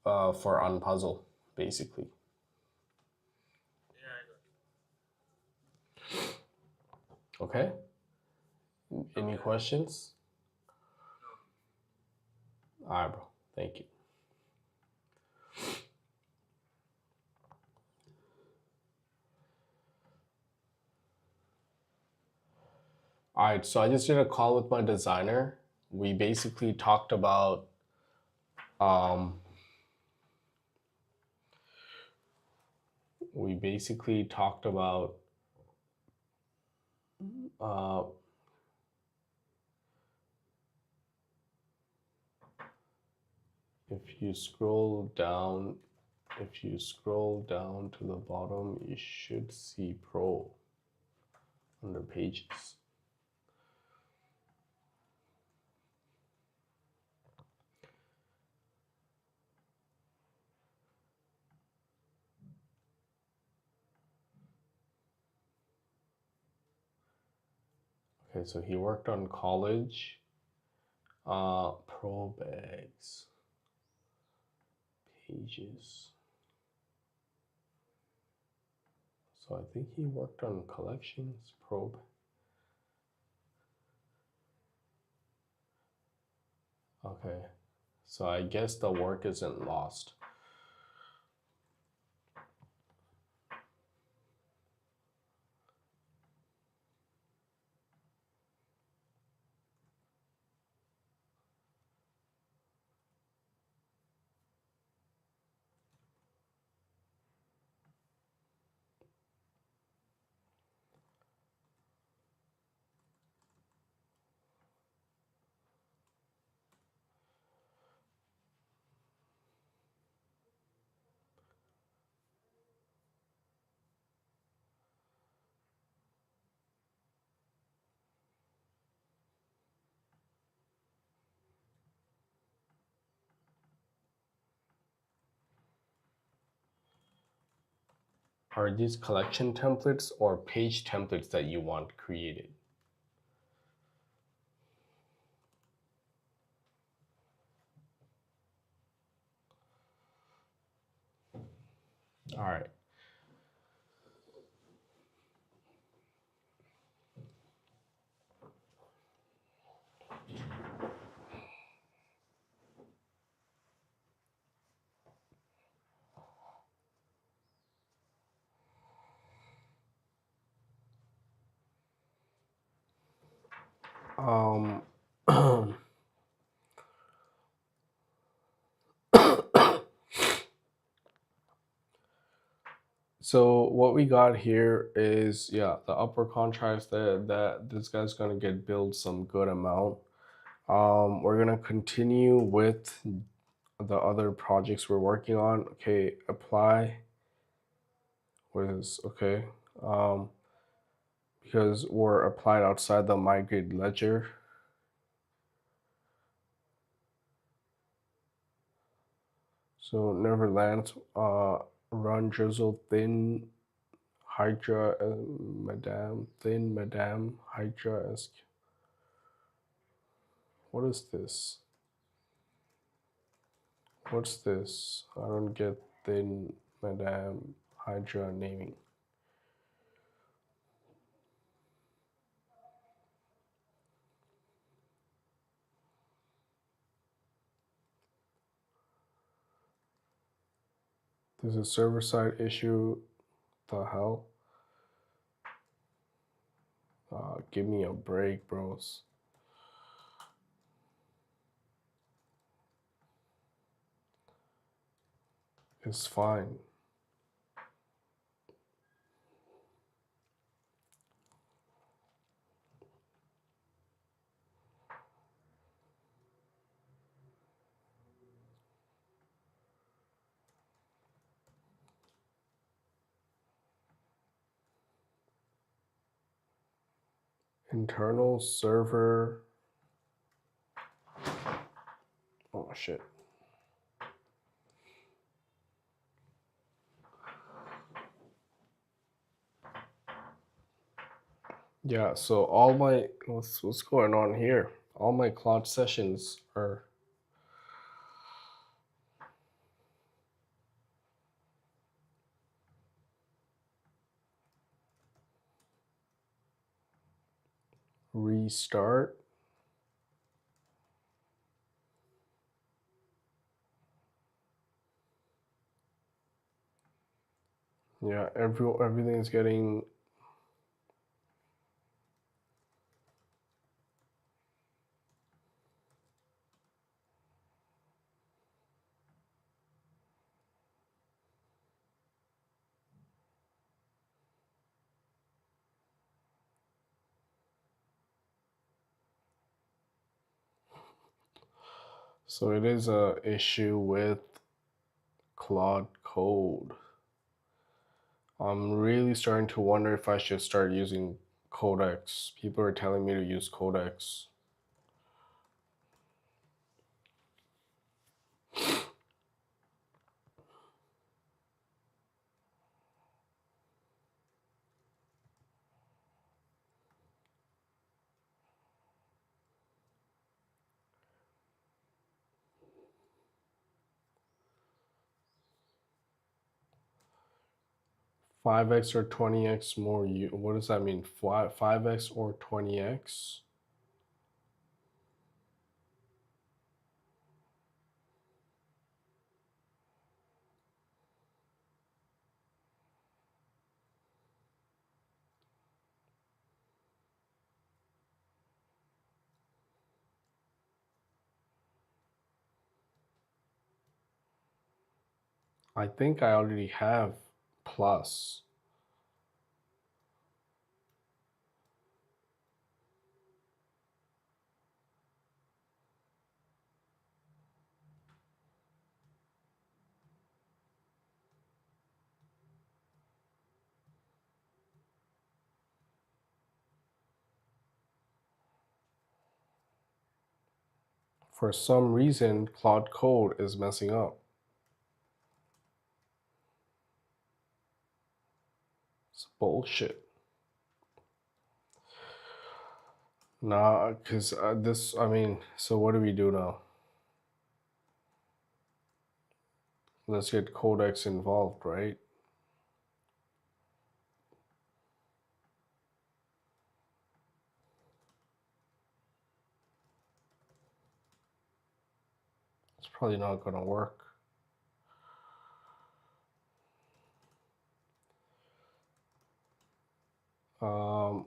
for Unpuzzle, basically. Yeah, I got it. Okay. Any Okay. questions? No. All right, bro. Thank you. All right, so I just did a call with my designer. We basically talked about um, we basically talked about uh, If you scroll down, to the bottom, you should see Pro under Pages. Okay, so he worked on college. Pro bags. Pages. So I think he worked on collections, probe. Okay, so I guess the work isn't lost. Are these collection templates or page templates that you want created? All right. Um, so what we got here is, yeah, the Upwork contracts that this guy's gonna get billed some good amount. We're gonna continue with the other projects we're working on. Okay, apply. What is this? Okay. Because we're applied outside the migrate ledger. So Neverland, run drizzle thin Hydra Madame thin Madame Hydra esque. What is this? What's this? I don't get thin Madame Hydra naming. There's a server side issue. The hell? Give me a break, bros. It's fine. Internal server. Oh shit. Yeah, so all my what's going on here? All my Claude sessions are restart. Yeah, everything's getting So it is a issue with Claude Code. I'm really starting to wonder if I should start using Codex. People are telling me to use Codex. 5x or 20x more. What does that mean? 5x or 20x? I think I already have plus. For some reason, Claude Code is messing up. It's bullshit. Nah, because so what do we do now? Let's get Codex involved, right? It's probably not gonna work. Um,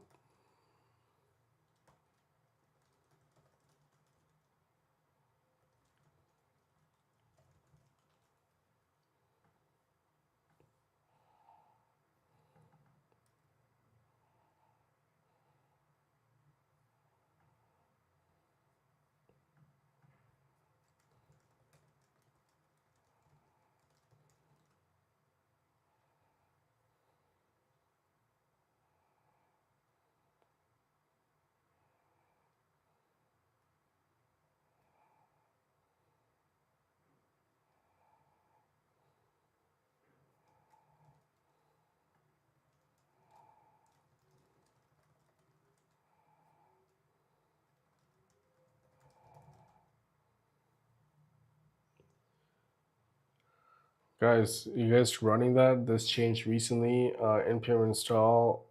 Guys, you guys running that? This changed recently. npm install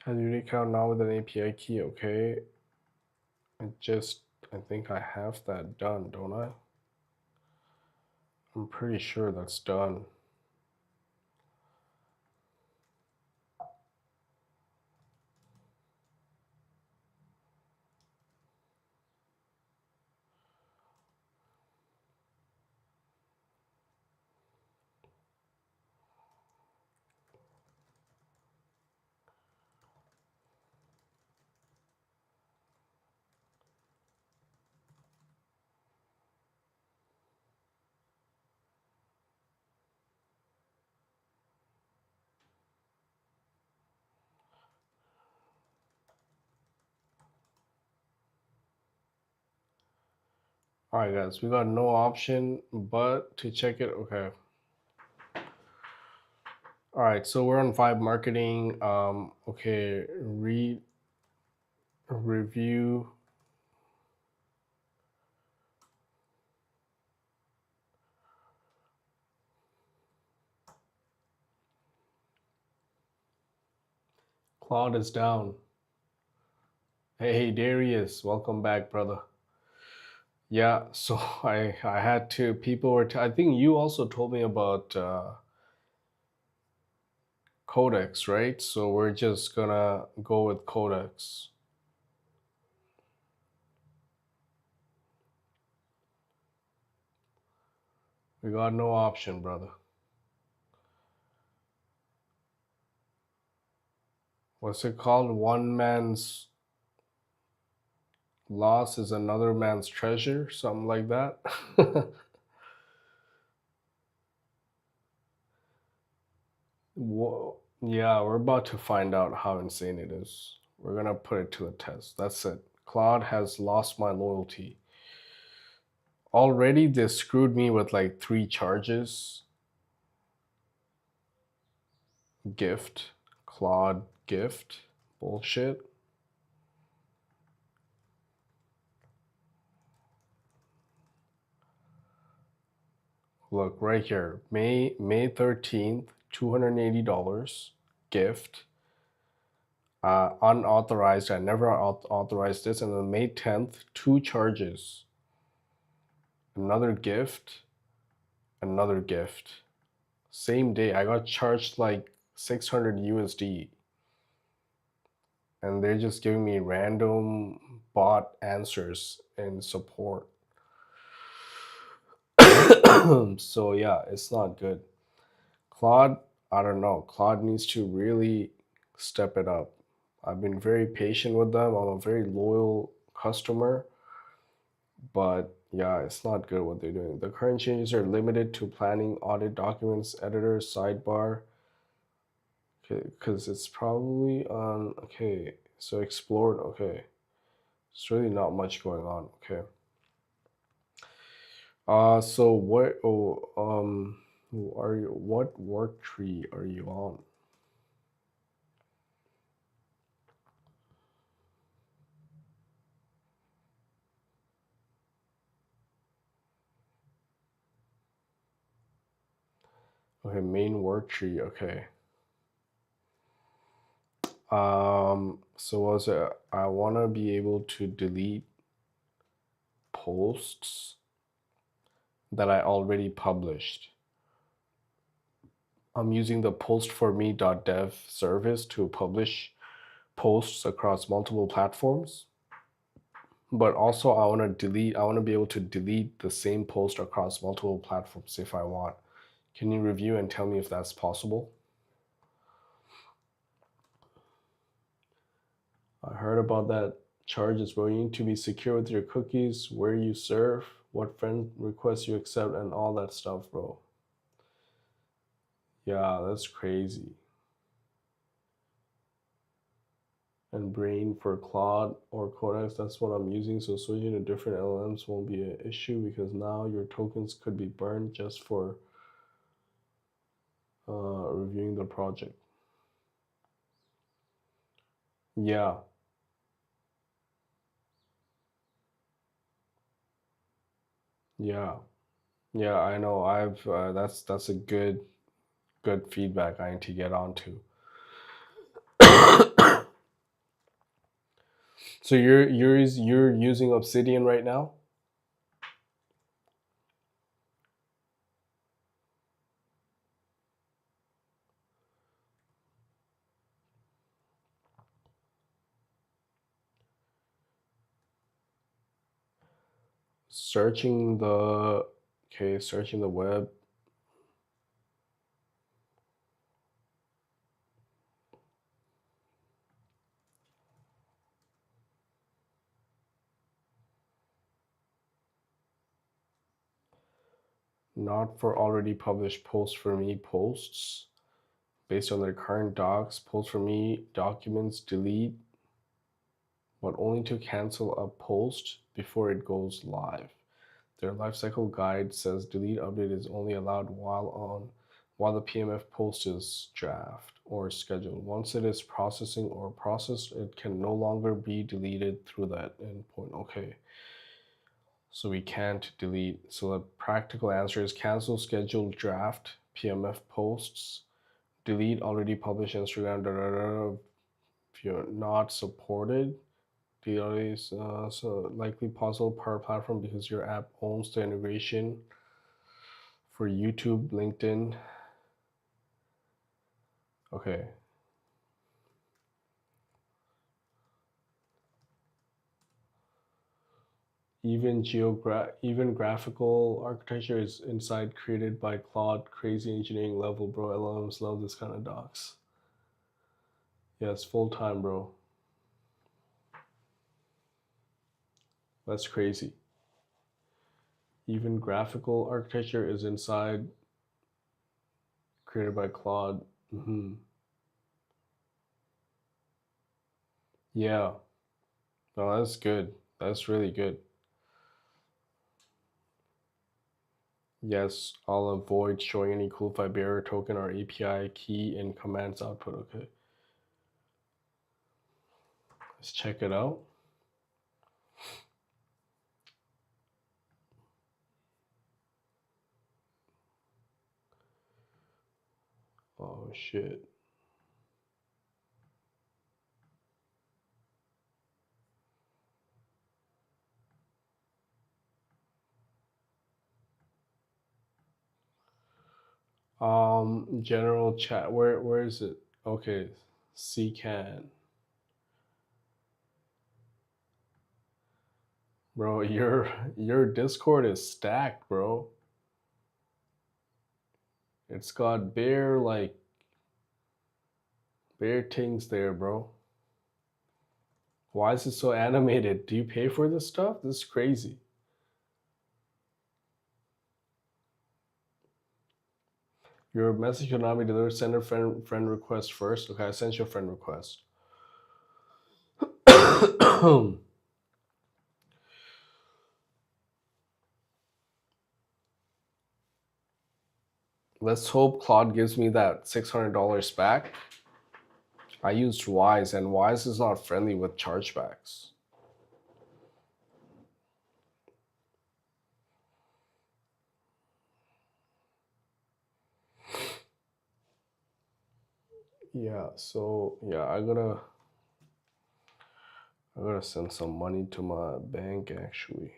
has your account now with an API key. Okay, I think I have that done, don't I? I'm pretty sure that's done. All right, guys, we got no option but to check it. Okay. All right, so we're on Vibe Marketing. Okay, review. Claude is down. Hey, Darius, welcome back, brother. Yeah, so I had to. People were. I think you also told me about Codex, right? So we're just gonna go with Codex. We got no option, brother. What's it called? One man's Loss is another man's treasure, something like that. Whoa. Yeah, we're about to find out how insane it is. We're gonna put it to a test. That's it. Claude has lost my loyalty. Already, they screwed me with like three charges. Gift, Claude gift, bullshit. Look right here, May 13th, $280 gift. Unauthorized. I never authorized this. And then May 10th, two charges. Another gift, another gift. Same day, I got charged like 600 USD. And they're just giving me random bot answers in support. So yeah, it's not good. Claude, I don't know. Claude needs to really step it up. I've been very patient with them. I'm a very loyal customer, but yeah, it's not good what they're doing. The current changes are limited to planning, audit documents, editor, sidebar. Okay, because it's probably on. Okay, so explored. Okay, it's really not much going on. Okay. So what? Oh, who are you? What work tree are you on? Okay, main work tree. Okay. So was it? I want to be able to delete posts that I already published. I'm using the postforme.dev service to publish posts across multiple platforms. But also, I want to be able to delete the same post across multiple platforms if I want. Can you review and tell me if that's possible? I heard about that charges, bro. You need to be secure with your cookies, where you serve, what friend requests you accept, and all that stuff, bro. Yeah, that's crazy. And Brain for Claude or Codex, that's what I'm using. So switching to different LLMs won't be an issue because now your tokens could be burned just for reviewing the project. Yeah, yeah, yeah. I know. I've that's a good feedback I need to get onto. So you're using Obsidian right now? Searching the Okay, searching the web. Not for already published posts for me posts based on their current docs. Posts for me documents delete, but only to cancel a post before it goes live. Their lifecycle guide says delete update is only allowed while the PMF post is draft or scheduled. Once it is processing or processed, it can no longer be deleted through that endpoint. Okay. So we can't delete. So the practical answer is cancel scheduled draft PMF posts, delete already published Instagram. Da, da, da. If you're not supported, delete is so likely possible per platform because your app owns the integration for YouTube, LinkedIn. Okay. Even graphical architecture is inside created by Claude. Crazy engineering level, bro. LLMs love this kind of docs. Yeah, it's full time, bro. That's crazy. Even graphical architecture is inside, created by Claude. Yeah, no, that's good. That's really good. Yes, I'll avoid showing any qualified bearer token or API key in commands output. Okay, let's check it out. Oh shit. General chat. Where is it? Okay, CCAN. Bro, your Discord is stacked, bro. It's got bare things there, bro. Why is it so animated? Do you pay for this stuff? This is crazy. Your message cannot be delivered. Send a friend request first. Okay, I sent you a friend request. Let's hope Claude gives me that $600 back. I used Wise, and Wise is not friendly with chargebacks. Yeah, so yeah, I gotta send some money to my bank actually.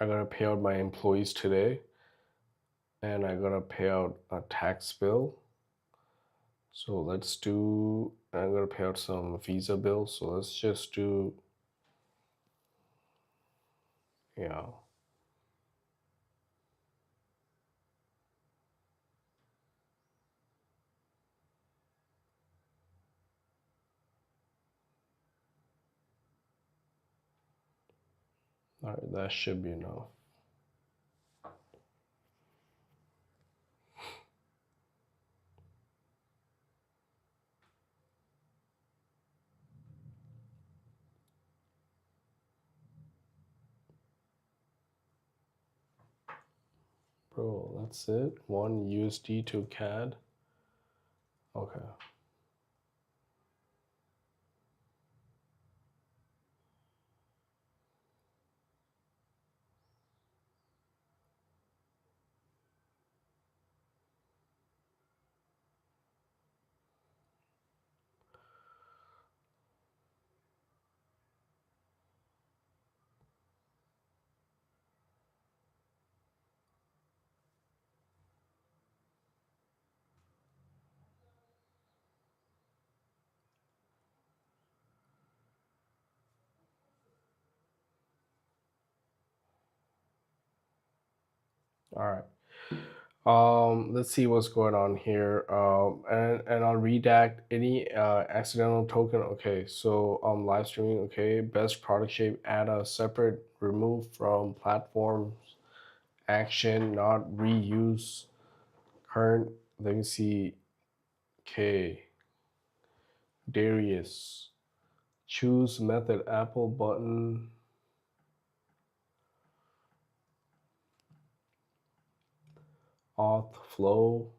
I gotta pay out my employees today, and I gotta pay out a tax bill. So let's do. I'm gonna pay out some Visa bills. So let's just do. Yeah. All right, that should be enough. Bro, that's it. One USD to CAD. Okay. All right. Let's see what's going on here. And I'll redact any accidental token. Okay, so live streaming. Okay, best product shape. Add a separate remove from platforms action, not reuse. Current. Let me see. Okay, Darius Choose method Apple button. Auth flow.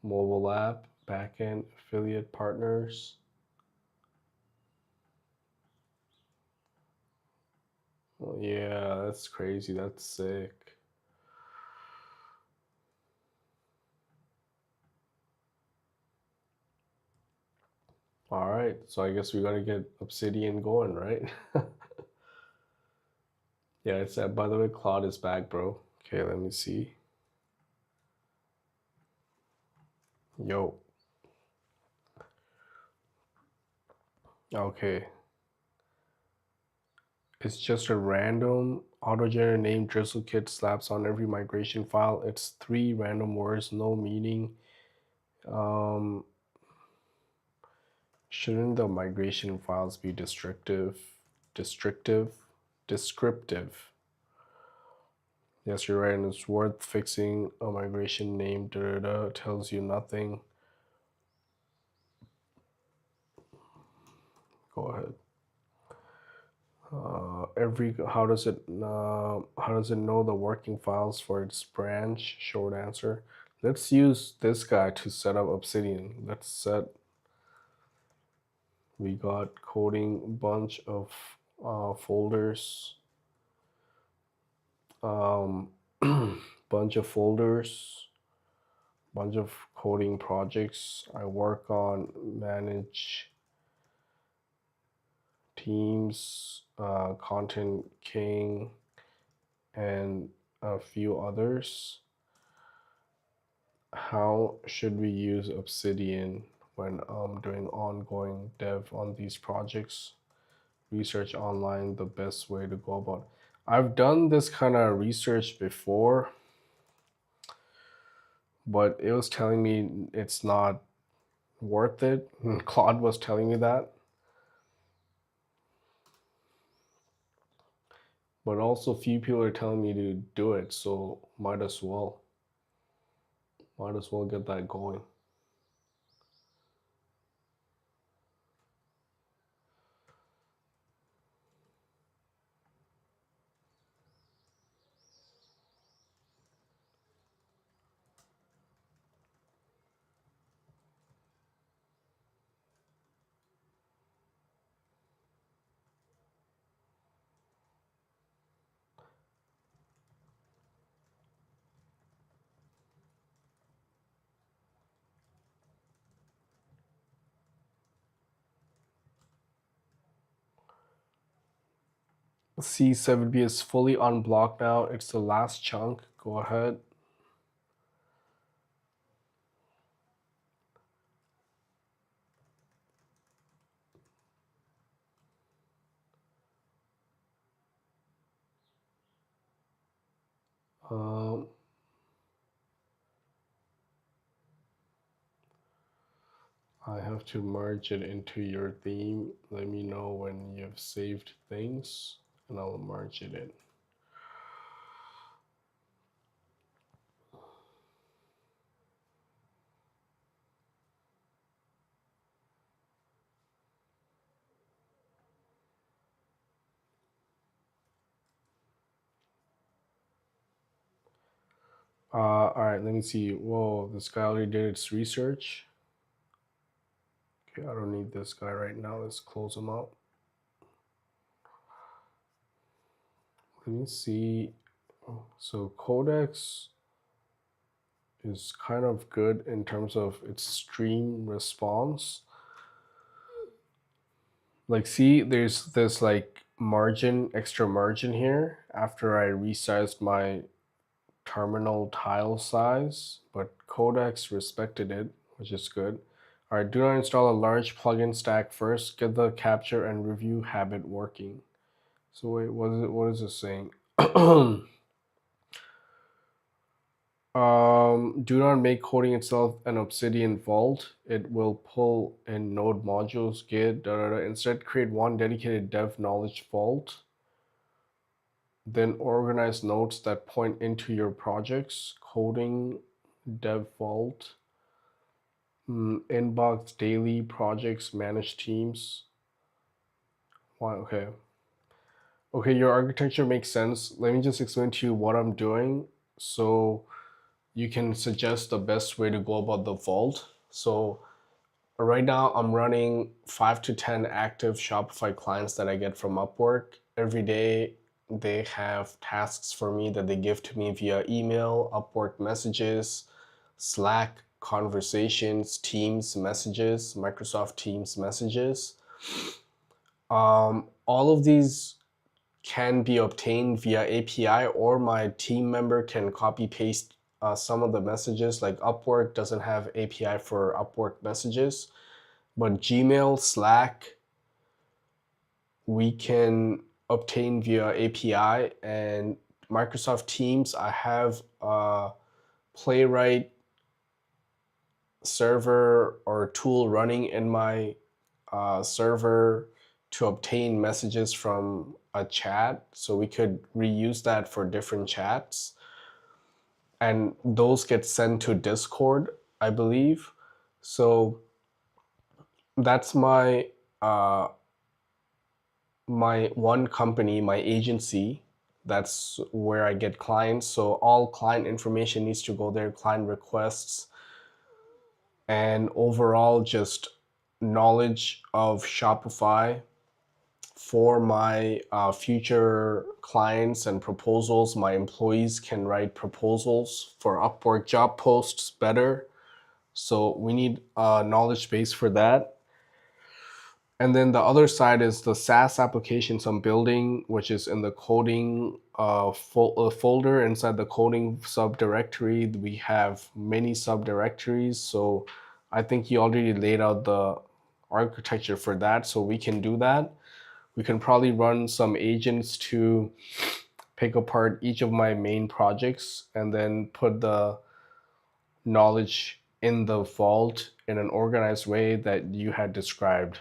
Mobile app. Backend affiliate partners. Oh, yeah, that's crazy. That's sick. All right, so I guess we gotta get Obsidian going, right? Yeah, it's that. By the way, Claude is back, bro. Okay, let me see. Yo. Okay. It's just a random auto-generated name DrizzleKit slaps on every migration file. It's 3 random words, no meaning. Um, shouldn't the migration files be descriptive? Descriptive? Yes, you're right, and it's worth fixing. A migration name tells you nothing. Go ahead. How does it know the working files for its branch? Short answer. Let's use this guy to set up Obsidian. We got coding bunch of folders, um, bunch of folders, bunch of coding projects. I work on manage teams, Content King, and a few others. How should we use Obsidian when doing ongoing dev on these projects? Research online the best way to go about. I've done this kind of research before, but it was telling me it's not worth it. Claude was telling me that. But also few people are telling me to do it, so might as well. Might as well get that going. C7B is fully unblocked now. It's the last chunk. Go ahead. Um, I have to merge it into your theme. Let me know when you've saved things and I'll merge it in. All right, let me see. Whoa, this guy already did its research. Okay, I don't need this guy right now. Let's close him out. Let me see. So Codex is kind of good in terms of its stream response. Like, see, there's this like extra margin here after I resized my terminal tile size, but Codex respected it, which is good. All right, do not install a large plugin stack first. Get the capture and review habit working. So wait, what is this saying? Do not make coding itself an Obsidian vault. It will pull in node modules, Git, Instead, create one dedicated dev knowledge vault. Then organize nodes that point into your projects. Coding dev vault. Inbox, daily, projects, manage teams. Why? Okay. Okay, your architecture makes sense. Let me just explain to you what I'm doing so you can suggest the best way to go about the vault. So right now I'm running 5 to 10 active Shopify clients that I get from Upwork. Every day they have tasks for me that they give to me via email, Upwork messages, Slack, conversations, Teams messages, Microsoft Teams messages. All of these can be obtained via API, or my team member can copy paste some of the messages. Like Upwork doesn't have API for Upwork messages, but Gmail, Slack, we can obtain via API, and Microsoft Teams, I have a Playwright server or tool running in my server to obtain messages from a chat. So we could reuse that for different chats. And those get sent to Discord, I believe. So that's uh, my one company, my agency. That's where I get clients. So all client information needs to go there, client requests, and overall just knowledge of Shopify for my future clients and proposals. My employees can write proposals for Upwork job posts better. So we need a knowledge base for that. And then the other side is the SaaS applications I'm building, which is in the coding folder. Inside the coding subdirectory, we have many subdirectories. So I think you already laid out the architecture for that. So we can do that. We can probably run some agents to pick apart each of my main projects and then put the knowledge in the vault in an organized way that you had described.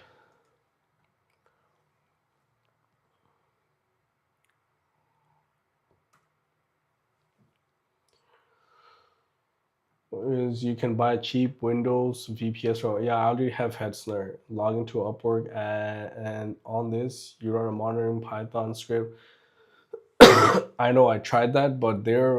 Is you can buy cheap Windows VPS from, yeah, I already have Hetzner. Log into Upwork, and on this you run a monitoring Python script. I know I tried that, but there